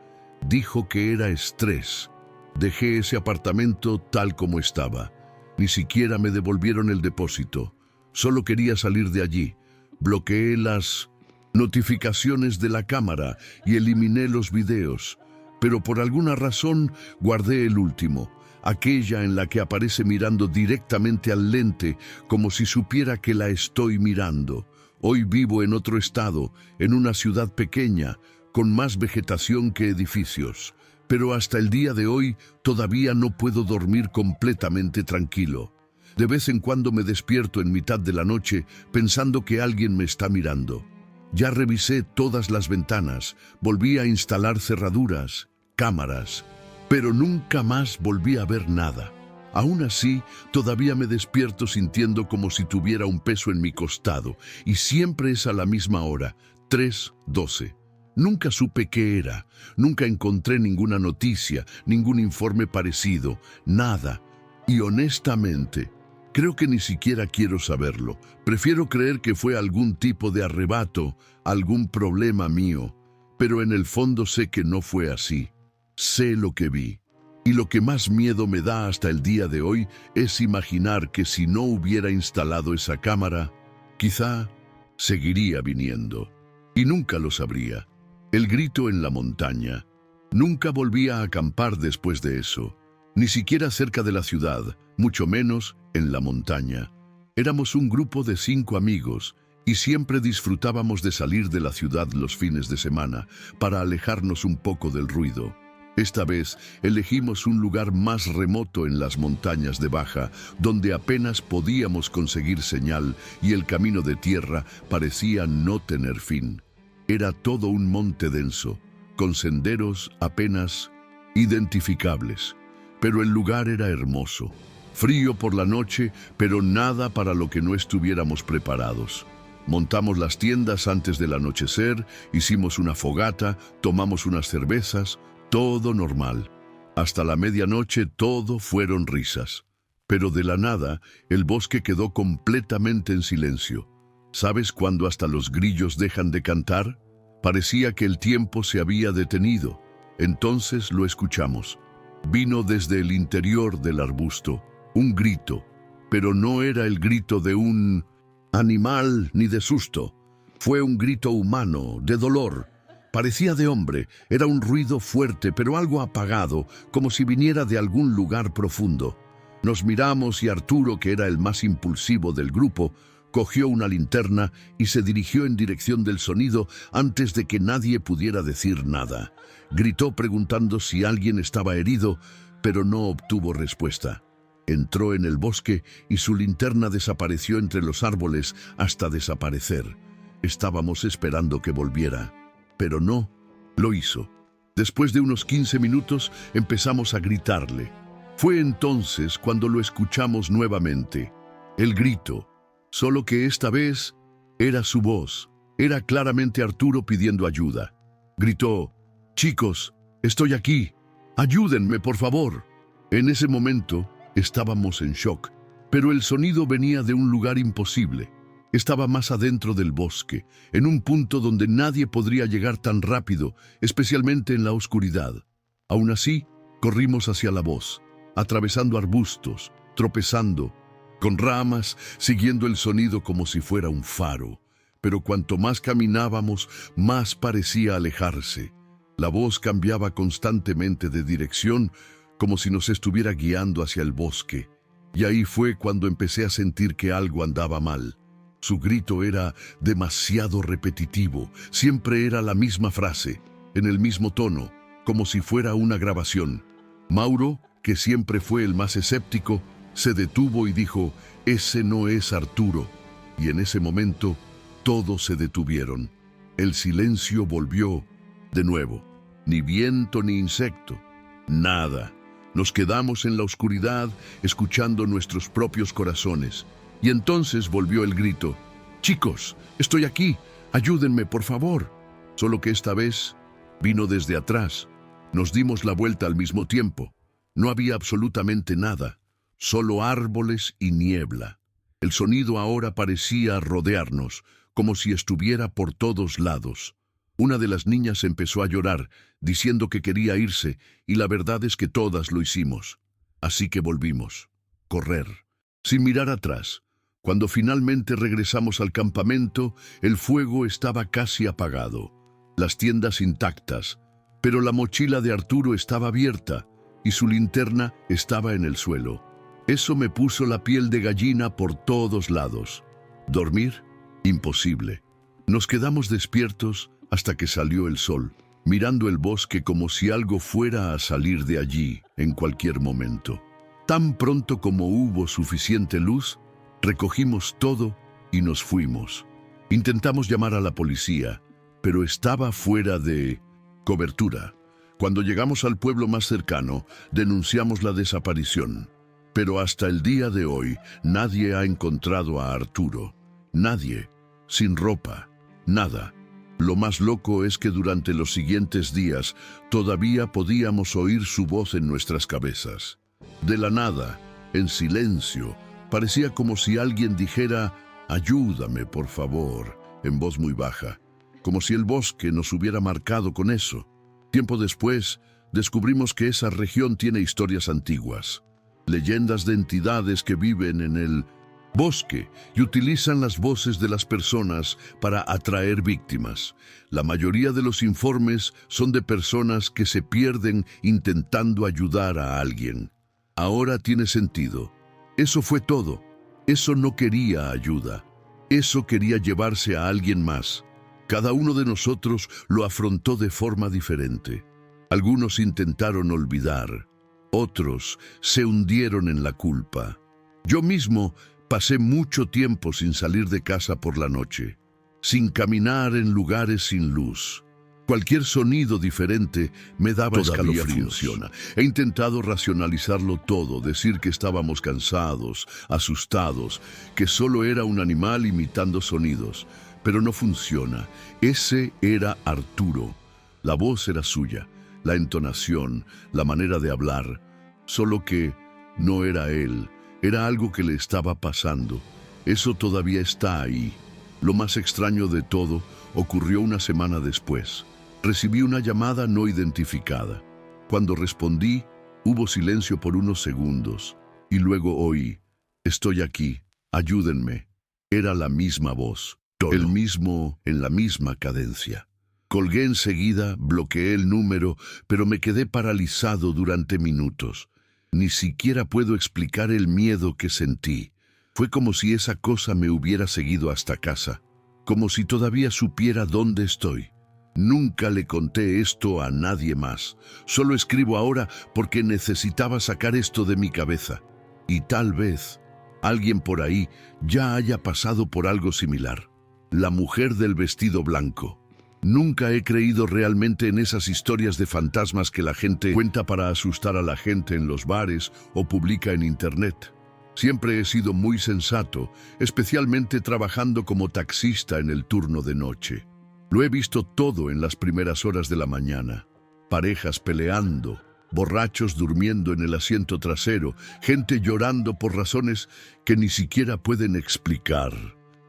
Dijo que era estrés. Dejé ese apartamento tal como estaba. Ni siquiera me devolvieron el depósito. Solo quería salir de allí. Bloqueé las notificaciones de la cámara y eliminé los videos. Pero por alguna razón guardé el último, aquella en la que aparece mirando directamente al lente, como si supiera que la estoy mirando. Hoy vivo en otro estado, en una ciudad pequeña, con más vegetación que edificios. Pero hasta el día de hoy todavía no puedo dormir completamente tranquilo. De vez en cuando me despierto en mitad de la noche pensando que alguien me está mirando. Ya revisé todas las ventanas, volví a instalar cerraduras, cámaras, pero nunca más volví a ver nada. Aún así, todavía me despierto sintiendo como si tuviera un peso en mi costado, y siempre es a la misma hora, 3:12. Nunca supe qué era, nunca encontré ninguna noticia, ningún informe parecido, nada. Y honestamente, creo que ni siquiera quiero saberlo. Prefiero creer que fue algún tipo de arrebato, algún problema mío. Pero en el fondo sé que no fue así. Sé lo que vi. Y lo que más miedo me da hasta el día de hoy es imaginar que si no hubiera instalado esa cámara, quizá seguiría viniendo. Y nunca lo sabría. El grito en la montaña. Nunca volví a acampar después de eso. Ni siquiera cerca de la ciudad, mucho menos en la montaña. Éramos un grupo de 5 amigos y siempre disfrutábamos de salir de la ciudad los fines de semana para alejarnos un poco del ruido. Esta vez elegimos un lugar más remoto en las montañas de Baja, donde apenas podíamos conseguir señal y el camino de tierra parecía no tener fin. Era todo un monte denso, con senderos apenas identificables. Pero el lugar era hermoso. Frío por la noche, pero nada para lo que no estuviéramos preparados. Montamos las tiendas antes del anochecer, hicimos una fogata, tomamos unas cervezas, todo normal. Hasta la medianoche todo fueron risas. Pero de la nada, el bosque quedó completamente en silencio. ¿Sabes cuándo hasta los grillos dejan de cantar? Parecía que el tiempo se había detenido. Entonces lo escuchamos. Vino desde el interior del arbusto, un grito, pero no era el grito de un animal ni de susto. Fue un grito humano, de dolor. Parecía de hombre, era un ruido fuerte, pero algo apagado, como si viniera de algún lugar profundo. Nos miramos y Arturo, que era el más impulsivo del grupo, cogió una linterna y se dirigió en dirección del sonido antes de que nadie pudiera decir nada. Gritó preguntando si alguien estaba herido, pero no obtuvo respuesta. Entró en el bosque y su linterna desapareció entre los árboles hasta desaparecer. Estábamos esperando que volviera, pero no, lo hizo. Después de unos 15 minutos empezamos a gritarle. Fue entonces cuando lo escuchamos nuevamente. El grito. Solo que esta vez era su voz. Era claramente Arturo pidiendo ayuda. Gritó: «Chicos, estoy aquí. Ayúdenme, por favor». En ese momento estábamos en shock, pero el sonido venía de un lugar imposible. Estaba más adentro del bosque, en un punto donde nadie podría llegar tan rápido, especialmente en la oscuridad. Aún así, corrimos hacia la voz, atravesando arbustos, tropezando con ramas, siguiendo el sonido como si fuera un faro. Pero cuanto más caminábamos, más parecía alejarse. La voz cambiaba constantemente de dirección, como si nos estuviera guiando hacia el bosque. Y ahí fue cuando empecé a sentir que algo andaba mal. Su grito era demasiado repetitivo, siempre era la misma frase, en el mismo tono, como si fuera una grabación. Mauro, que siempre fue el más escéptico, se detuvo y dijo: «Ese no es Arturo». Y en ese momento, todos se detuvieron. El silencio volvió de nuevo. Ni viento ni insecto. Nada. Nos quedamos en la oscuridad, escuchando nuestros propios corazones. Y entonces volvió el grito: «Chicos, estoy aquí, ayúdenme, por favor». Solo que esta vez vino desde atrás. Nos dimos la vuelta al mismo tiempo. No había absolutamente nada, solo árboles y niebla. El sonido ahora parecía rodearnos, como si estuviera por todos lados. Una de las niñas empezó a llorar, diciendo que quería irse, y la verdad es que todas lo hicimos. Así que volvimos. Correr. Sin mirar atrás. Cuando finalmente regresamos al campamento, el fuego estaba casi apagado. Las tiendas intactas, pero la mochila de Arturo estaba abierta y su linterna estaba en el suelo. Eso me puso la piel de gallina por todos lados. ¿Dormir? Imposible. Nos quedamos despiertos hasta que salió el sol, mirando el bosque como si algo fuera a salir de allí en cualquier momento. Tan pronto como hubo suficiente luz, recogimos todo y nos fuimos. Intentamos llamar a la policía, pero estaba fuera de cobertura. Cuando llegamos al pueblo más cercano, denunciamos la desaparición. Pero hasta el día de hoy, nadie ha encontrado a Arturo. Nadie. Sin ropa. Nada. Lo más loco es que durante los siguientes días todavía podíamos oír su voz en nuestras cabezas. De la nada, en silencio, parecía como si alguien dijera: «Ayúdame, por favor», en voz muy baja, como si el bosque nos hubiera marcado con eso. Tiempo después, descubrimos que esa región tiene historias antiguas, leyendas de entidades que viven en el bosque y utilizan las voces de las personas para atraer víctimas. La mayoría de los informes son de personas que se pierden intentando ayudar a alguien. Ahora tiene sentido. Eso fue todo. Eso no quería ayuda. Eso quería llevarse a alguien más. Cada uno de nosotros lo afrontó de forma diferente. Algunos intentaron olvidar. Otros se hundieron en la culpa. Yo mismo pasé mucho tiempo sin salir de casa por la noche, sin caminar en lugares sin luz. Cualquier sonido diferente me daba escalofríos. He intentado racionalizarlo todo, decir que estábamos cansados, asustados, que solo era un animal imitando sonidos, pero no funciona. Ese era Arturo. La voz era suya, la entonación, la manera de hablar, solo que no era él. Era algo que le estaba pasando. Eso todavía está ahí. Lo más extraño de todo ocurrió una semana después. Recibí una llamada no identificada. Cuando respondí, hubo silencio por unos segundos, y luego oí: «Estoy aquí, ayúdenme». Era la misma voz, el mismo en la misma cadencia. Colgué enseguida, bloqueé el número, pero me quedé paralizado durante minutos. Ni siquiera puedo explicar el miedo que sentí. Fue como si esa cosa me hubiera seguido hasta casa, como si todavía supiera dónde estoy. Nunca le conté esto a nadie más. Solo escribo ahora porque necesitaba sacar esto de mi cabeza. Y tal vez alguien por ahí ya haya pasado por algo similar. La mujer del vestido blanco. Nunca he creído realmente en esas historias de fantasmas que la gente cuenta para asustar a la gente en los bares o publica en internet. Siempre he sido muy sensato, especialmente trabajando como taxista en el turno de noche. Lo he visto todo en las primeras horas de la mañana. Parejas peleando, borrachos durmiendo en el asiento trasero, gente llorando por razones que ni siquiera pueden explicar.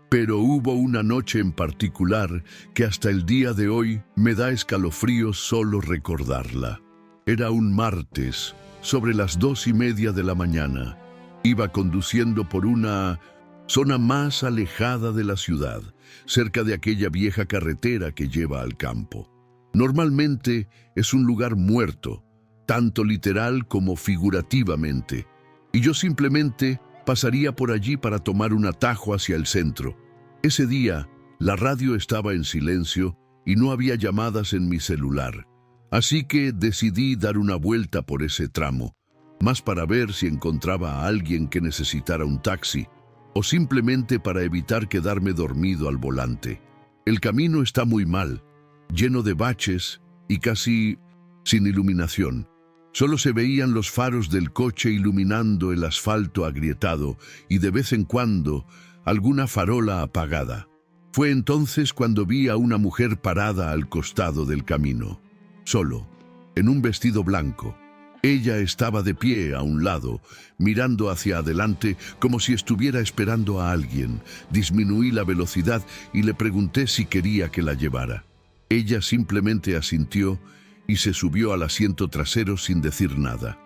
Pero hubo una noche en particular que hasta el día de hoy me da escalofríos solo recordarla. Era un martes, sobre las 2:30 de la mañana. Iba conduciendo por una zona más alejada de la ciudad, cerca de aquella vieja carretera que lleva al campo. Normalmente es un lugar muerto, tanto literal como figurativamente. y yo simplemente pasaría por allí para tomar un atajo hacia el centro. Ese día, la radio estaba en silencio y no había llamadas en mi celular. Así que decidí dar una vuelta por ese tramo, más para ver si encontraba a alguien que necesitara un taxi, o simplemente para evitar quedarme dormido al volante. El camino está muy mal, lleno de baches y casi sin iluminación. Solo se veían los faros del coche iluminando el asfalto agrietado y de vez en cuando alguna farola apagada. Fue entonces cuando vi a una mujer parada al costado del camino, solo, en un vestido blanco. Ella estaba de pie a un lado, mirando hacia adelante como si estuviera esperando a alguien. Disminuí la velocidad y le pregunté si quería que la llevara. Ella simplemente asintió y se subió al asiento trasero sin decir nada.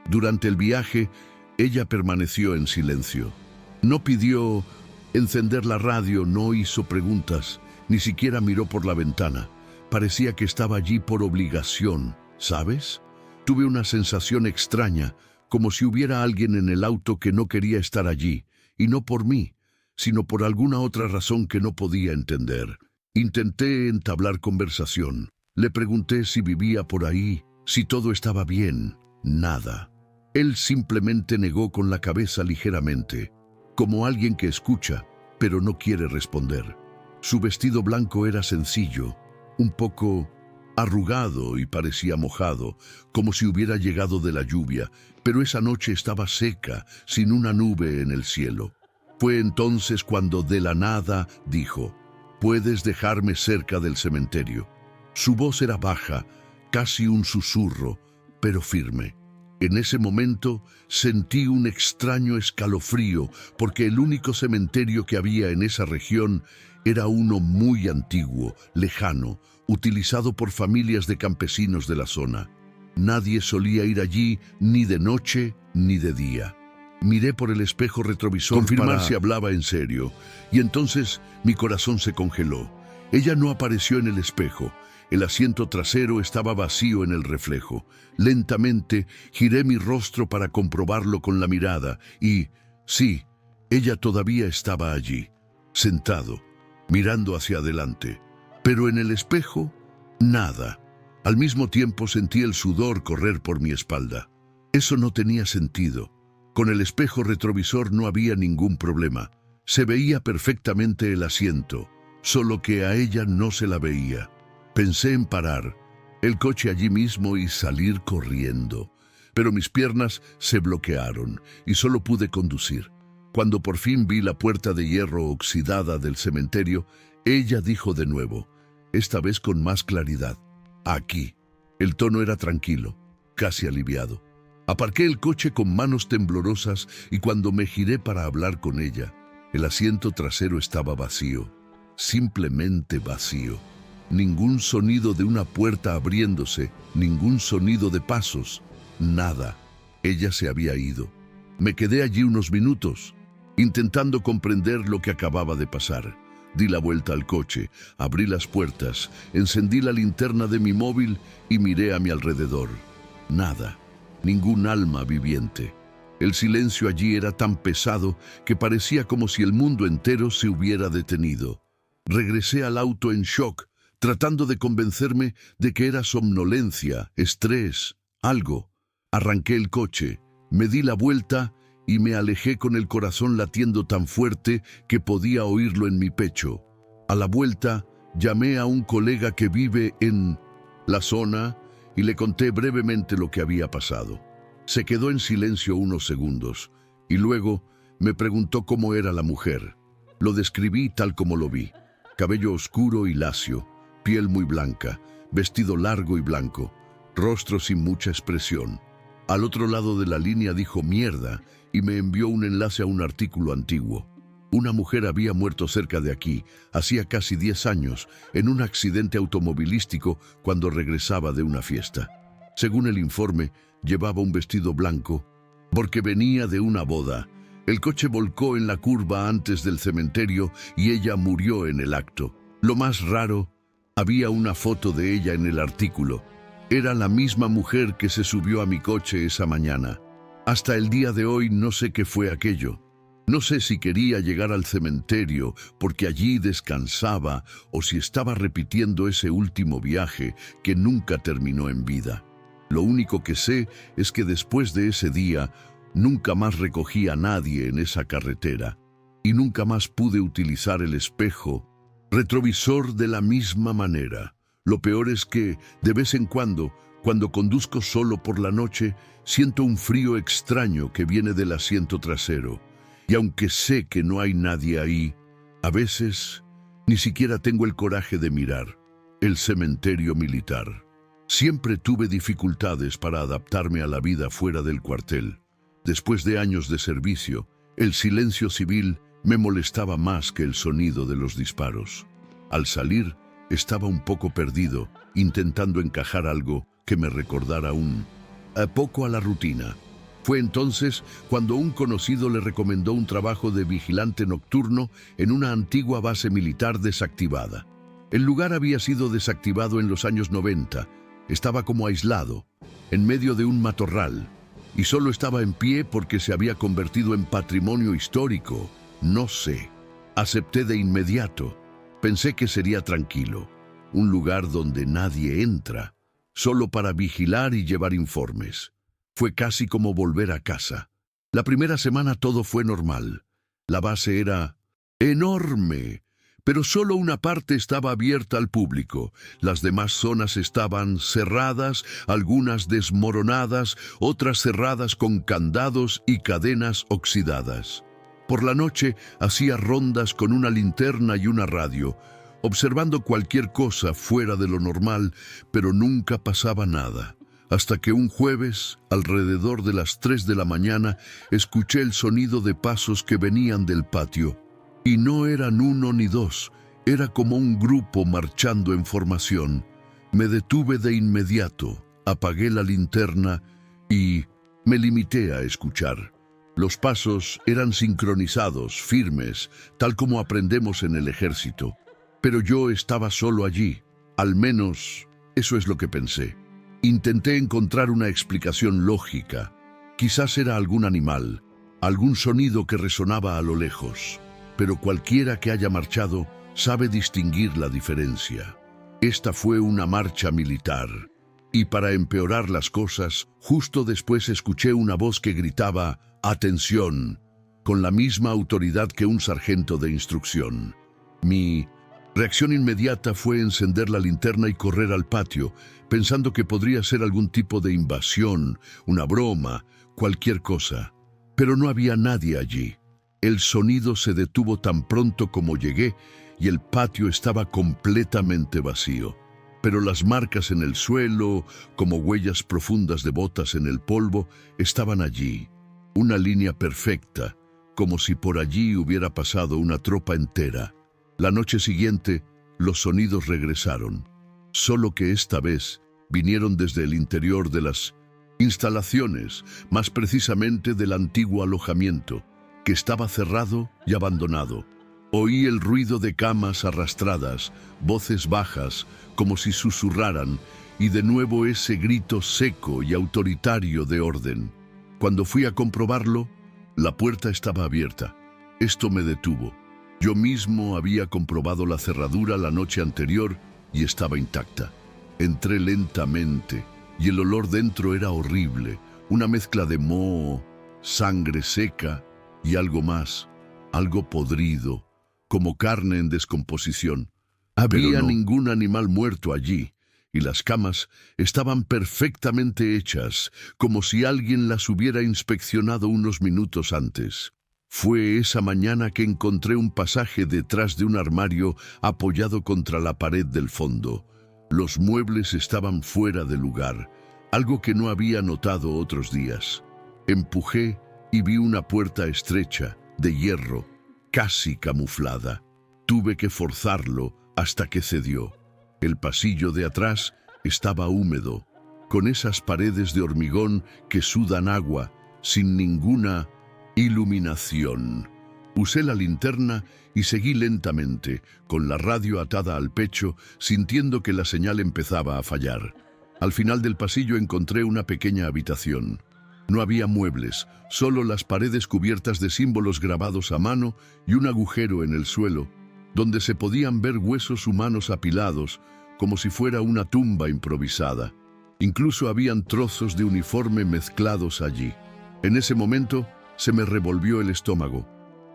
Durante el viaje, ella permaneció en silencio. No pidió encender la radio, no hizo preguntas, ni siquiera miró por la ventana. Parecía que estaba allí por obligación, ¿sabes? Tuve una sensación extraña, como si hubiera alguien en el auto que no quería estar allí, y no por mí, sino por alguna otra razón que no podía entender. Intenté entablar conversación. Le pregunté si vivía por ahí, si todo estaba bien. Nada. Él simplemente negó con la cabeza ligeramente, como alguien que escucha, pero no quiere responder. Su vestido blanco era sencillo, un poco arrugado y parecía mojado, como si hubiera llegado de la lluvia, pero esa noche estaba seca, sin una nube en el cielo. Fue entonces cuando de la nada dijo: «¿Puedes dejarme cerca del cementerio?». Su voz era baja, casi un susurro, pero firme. En ese momento sentí un extraño escalofrío, porque el único cementerio que había en esa región era uno muy antiguo, lejano, utilizado por familias de campesinos de la zona. Nadie solía ir allí ni de noche ni de día. Miré por el espejo retrovisor confirmar si hablaba en serio, y entonces mi corazón se congeló. Ella no apareció en el espejo. El asiento trasero estaba vacío en el reflejo. Lentamente giré mi rostro para comprobarlo con la mirada y, sí, ella todavía estaba allí, sentado, mirando hacia adelante. Pero en el espejo, nada. Al mismo tiempo sentí el sudor correr por mi espalda. Eso no tenía sentido. Con el espejo retrovisor no había ningún problema. Se veía perfectamente el asiento, solo que a ella no se la veía. Pensé en parar el coche allí mismo y salir corriendo, pero mis piernas se bloquearon y solo pude conducir. Cuando por fin vi la puerta de hierro oxidada del cementerio, ella dijo de nuevo, esta vez con más claridad: «Aquí». El tono era tranquilo, casi aliviado. Aparqué el coche con manos temblorosas y cuando me giré para hablar con ella, el asiento trasero estaba vacío, simplemente vacío. Ningún sonido de una puerta abriéndose, ningún sonido de pasos, nada. Ella se había ido. Me quedé allí unos minutos, intentando comprender lo que acababa de pasar. Di la vuelta al coche, abrí las puertas, encendí la linterna de mi móvil y miré a mi alrededor. Nada, ningún alma viviente. El silencio allí era tan pesado que parecía como si el mundo entero se hubiera detenido. Regresé al auto en shock, tratando de convencerme de que era somnolencia, estrés, algo. Arranqué el coche, me di la vuelta y me alejé con el corazón latiendo tan fuerte que podía oírlo en mi pecho. A la vuelta, llamé a un colega que vive en la zona y le conté brevemente lo que había pasado. Se quedó en silencio unos segundos y luego me preguntó cómo era la mujer. Lo describí tal como lo vi: cabello oscuro y lacio, piel muy blanca, vestido largo y blanco, rostro sin mucha expresión. Al otro lado de la línea dijo «mierda» y me envió un enlace a un artículo antiguo. Una mujer había muerto cerca de aquí, hacía casi 10 años, en un accidente automovilístico cuando regresaba de una fiesta. Según el informe, llevaba un vestido blanco porque venía de una boda. El coche volcó en la curva antes del cementerio y ella murió en el acto. Lo más raro, había una foto de ella en el artículo. Era la misma mujer que se subió a mi coche esa mañana. Hasta el día de hoy no sé qué fue aquello. No sé si quería llegar al cementerio porque allí descansaba o si estaba repitiendo ese último viaje que nunca terminó en vida. Lo único que sé es que después de ese día nunca más recogí a nadie en esa carretera y nunca más pude utilizar el espejo retrovisor de la misma manera. Lo peor es que, de vez en cuando conduzco solo por la noche, siento un frío extraño que viene del asiento trasero. Y aunque sé que no hay nadie ahí, a veces ni siquiera tengo el coraje de mirar el cementerio militar. Siempre tuve dificultades para adaptarme a la vida fuera del cuartel. Después de años de servicio, el silencio civil me molestaba más que el sonido de los disparos. Al salir, estaba un poco perdido, intentando encajar algo que me recordara poco a la rutina. Fue entonces cuando un conocido le recomendó un trabajo de vigilante nocturno en una antigua base militar desactivada. El lugar había sido desactivado en los años 90, estaba como aislado, en medio de un matorral, y solo estaba en pie porque se había convertido en patrimonio histórico. No sé. Acepté de inmediato. Pensé que sería tranquilo, un lugar donde nadie entra, solo para vigilar y llevar informes. Fue casi como volver a casa. La primera semana todo fue normal. La base era enorme, pero solo una parte estaba abierta al público. Las demás zonas estaban cerradas, algunas desmoronadas, otras cerradas con candados y cadenas oxidadas. Por la noche hacía rondas con una linterna y una radio, observando cualquier cosa fuera de lo normal, pero nunca pasaba nada. Hasta que un jueves, alrededor de las 3 de la mañana, escuché el sonido de pasos que venían del patio. Y no eran uno ni dos, era como un grupo marchando en formación. Me detuve de inmediato, apagué la linterna y me limité a escuchar. Los pasos eran sincronizados, firmes, tal como aprendemos en el ejército. Pero yo estaba solo allí, al menos eso es lo que pensé. Intenté encontrar una explicación lógica. Quizás era algún animal, algún sonido que resonaba a lo lejos. Pero cualquiera que haya marchado sabe distinguir la diferencia. Esta fue una marcha militar. Y para empeorar las cosas, justo después escuché una voz que gritaba «¡Atención!», con la misma autoridad que un sargento de instrucción. Mi reacción inmediata fue encender la linterna y correr al patio, pensando que podría ser algún tipo de invasión, una broma, cualquier cosa. Pero no había nadie allí. El sonido se detuvo tan pronto como llegué y el patio estaba completamente vacío. Pero las marcas en el suelo, como huellas profundas de botas en el polvo, estaban allí. Una línea perfecta, como si por allí hubiera pasado una tropa entera. La noche siguiente, los sonidos regresaron, solo que esta vez vinieron desde el interior de las instalaciones, más precisamente del antiguo alojamiento, que estaba cerrado y abandonado. Oí el ruido de camas arrastradas, voces bajas, como si susurraran, y de nuevo ese grito seco y autoritario de orden. Cuando fui a comprobarlo, la puerta estaba abierta. Esto me detuvo. Yo mismo había comprobado la cerradura la noche anterior y estaba intacta. Entré lentamente y el olor dentro era horrible, una mezcla de moho, sangre seca y algo más, algo podrido, como carne en descomposición. Había ningún animal muerto allí, y las camas estaban perfectamente hechas, como si alguien las hubiera inspeccionado unos minutos antes. Fue esa mañana que encontré un pasaje detrás de un armario apoyado contra la pared del fondo. Los muebles estaban fuera de lugar, algo que no había notado otros días. Empujé y vi una puerta estrecha, de hierro, casi camuflada. Tuve que forzarlo hasta que cedió. El pasillo de atrás estaba húmedo, con esas paredes de hormigón que sudan agua, sin ninguna iluminación. Usé la linterna y seguí lentamente, con la radio atada al pecho, sintiendo que la señal empezaba a fallar. Al final del pasillo encontré una pequeña habitación. No había muebles, solo las paredes cubiertas de símbolos grabados a mano y un agujero en el suelo, donde se podían ver huesos humanos apilados, como si fuera una tumba improvisada. Incluso habían trozos de uniforme mezclados allí. En ese momento se me revolvió el estómago.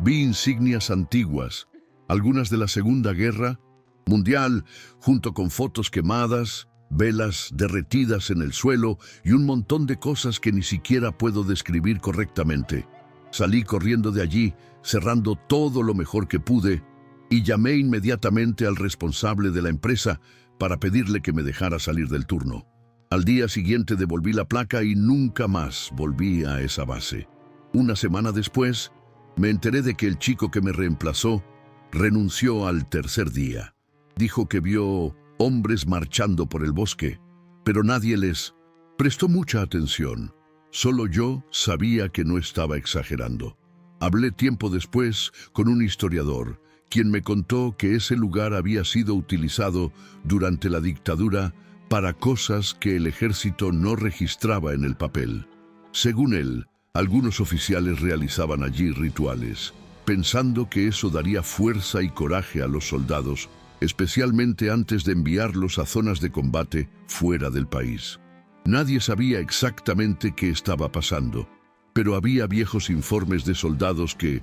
Vi insignias antiguas, algunas de la Segunda Guerra Mundial, junto con fotos quemadas, velas derretidas en el suelo y un montón de cosas que ni siquiera puedo describir correctamente. Salí corriendo de allí, cerrando todo lo mejor que pude, y llamé inmediatamente al responsable de la empresa para pedirle que me dejara salir del turno. Al día siguiente devolví la placa y nunca más volví a esa base. Una semana después, me enteré de que el chico que me reemplazó renunció al tercer día. Dijo que vio hombres marchando por el bosque, pero nadie les prestó mucha atención. Solo yo sabía que no estaba exagerando. Hablé tiempo después con un historiador, quien me contó que ese lugar había sido utilizado durante la dictadura para cosas que el ejército no registraba en el papel. Según él, algunos oficiales realizaban allí rituales, pensando que eso daría fuerza y coraje a los soldados, especialmente antes de enviarlos a zonas de combate fuera del país. Nadie sabía exactamente qué estaba pasando, pero había viejos informes de soldados que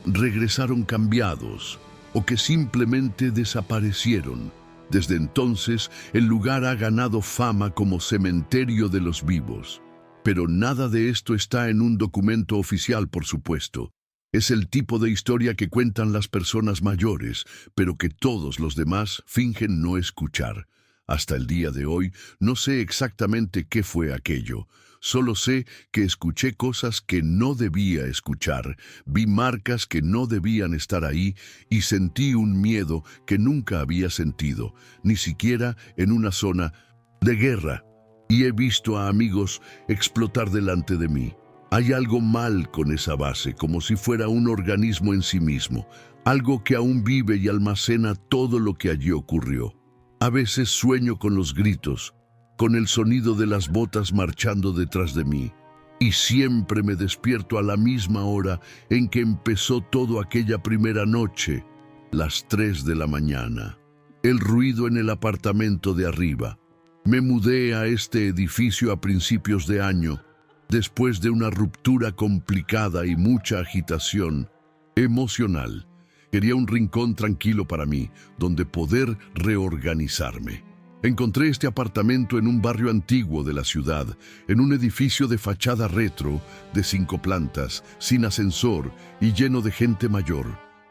regresaron cambiados o que simplemente desaparecieron. Desde entonces, el lugar ha ganado fama como cementerio de los vivos. Pero nada de esto está en un documento oficial, por supuesto. Es el tipo de historia que cuentan las personas mayores, pero que todos los demás fingen no escuchar. Hasta el día de hoy no sé exactamente qué fue aquello. Solo sé que escuché cosas que no debía escuchar, vi marcas que no debían estar ahí y sentí un miedo que nunca había sentido, ni siquiera en una zona de guerra. Y he visto a amigos explotar delante de mí. Hay algo mal con esa base, como si fuera un organismo en sí mismo, algo que aún vive y almacena todo lo que allí ocurrió. A veces sueño con los gritos, con el sonido de las botas marchando detrás de mí, y siempre me despierto a la misma hora en que empezó todo aquella primera noche, las 3 de la mañana. El ruido en el apartamento de arriba. Me mudé a este edificio a principios de año, después de una ruptura complicada y mucha agitación emocional. Quería un rincón tranquilo para mí, donde poder reorganizarme. Encontré este apartamento en un barrio antiguo de la ciudad, en un edificio de fachada retro, de 5 plantas, sin ascensor y lleno de gente mayor.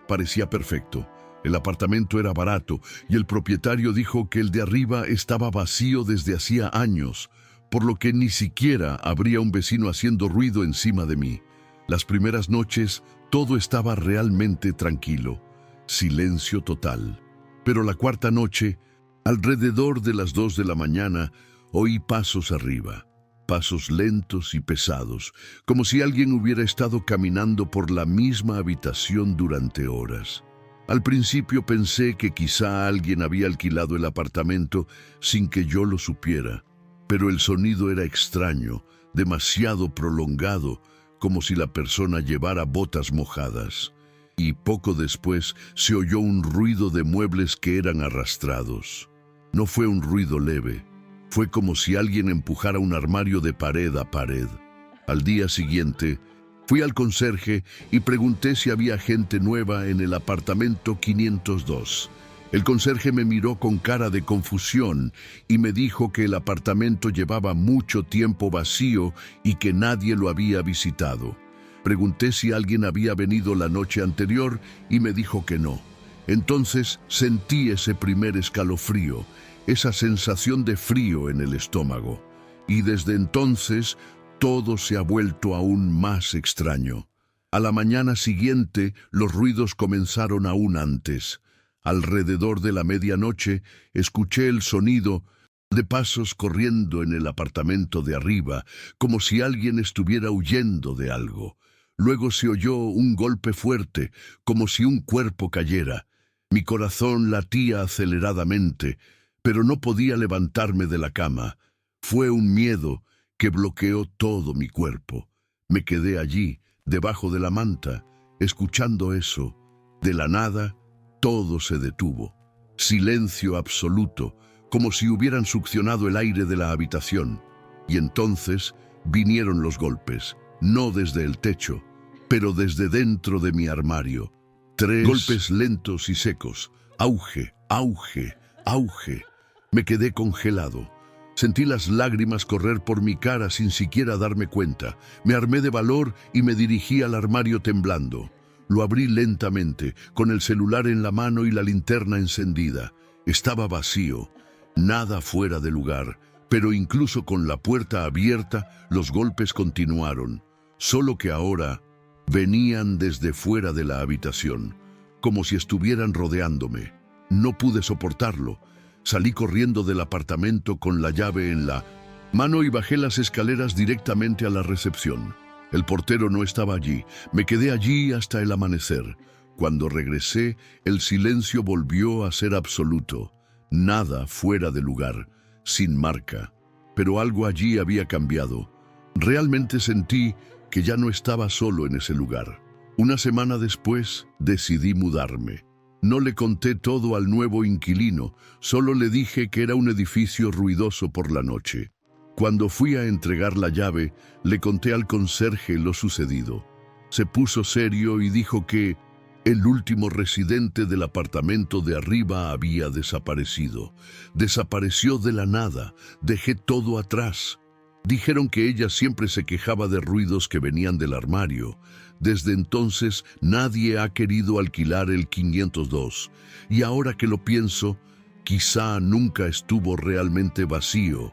Parecía perfecto. El apartamento era barato y el propietario dijo que el de arriba estaba vacío desde hacía años, por lo que ni siquiera habría un vecino haciendo ruido encima de mí. Las primeras noches todo estaba realmente tranquilo, silencio total. Pero la cuarta noche, alrededor de las 2 de la mañana, oí pasos arriba, pasos lentos y pesados, como si alguien hubiera estado caminando por la misma habitación durante horas. Al principio pensé que quizá alguien había alquilado el apartamento sin que yo lo supiera. Pero el sonido era extraño, demasiado prolongado, como si la persona llevara botas mojadas. Y poco después se oyó un ruido de muebles que eran arrastrados. No fue un ruido leve, fue como si alguien empujara un armario de pared a pared. Al día siguiente, fui al conserje y pregunté si había gente nueva en el apartamento 502. El conserje me miró con cara de confusión y me dijo que el apartamento llevaba mucho tiempo vacío y que nadie lo había visitado. Pregunté si alguien había venido la noche anterior y me dijo que no. Entonces sentí ese primer escalofrío, esa sensación de frío en el estómago. Y desde entonces todo se ha vuelto aún más extraño. A la mañana siguiente los ruidos comenzaron aún antes. Alrededor de la medianoche escuché el sonido de pasos corriendo en el apartamento de arriba, como si alguien estuviera huyendo de algo. Luego se oyó un golpe fuerte, como si un cuerpo cayera. Mi corazón latía aceleradamente, pero no podía levantarme de la cama. Fue un miedo que bloqueó todo mi cuerpo. Me quedé allí, debajo de la manta, escuchando eso. De la nada, todo se detuvo. Silencio absoluto, como si hubieran succionado el aire de la habitación. Y entonces vinieron los golpes, no desde el techo, pero desde dentro de mi armario. 3 golpes lentos y secos. Auge, auge, auge. Me quedé congelado. Sentí las lágrimas correr por mi cara sin siquiera darme cuenta. Me armé de valor y me dirigí al armario temblando. Lo abrí lentamente, con el celular en la mano y la linterna encendida. Estaba vacío, nada fuera de lugar, pero incluso con la puerta abierta, los golpes continuaron. Solo que ahora venían desde fuera de la habitación, como si estuvieran rodeándome. No pude soportarlo. Salí corriendo del apartamento con la llave en la mano y bajé las escaleras directamente a la recepción. El portero no estaba allí. Me quedé allí hasta el amanecer. Cuando regresé, el silencio volvió a ser absoluto. Nada fuera de lugar, sin marca. Pero algo allí había cambiado. Realmente sentí que ya no estaba solo en ese lugar. Una semana después, decidí mudarme. No le conté todo al nuevo inquilino, solo le dije que era un edificio ruidoso por la noche. Cuando fui a entregar la llave, le conté al conserje lo sucedido. Se puso serio y dijo que el último residente del apartamento de arriba había desaparecido. Desapareció de la nada, dejé todo atrás. Dijeron que ella siempre se quejaba de ruidos que venían del armario. Desde entonces nadie ha querido alquilar el 502. Y ahora que lo pienso, quizá nunca estuvo realmente vacío.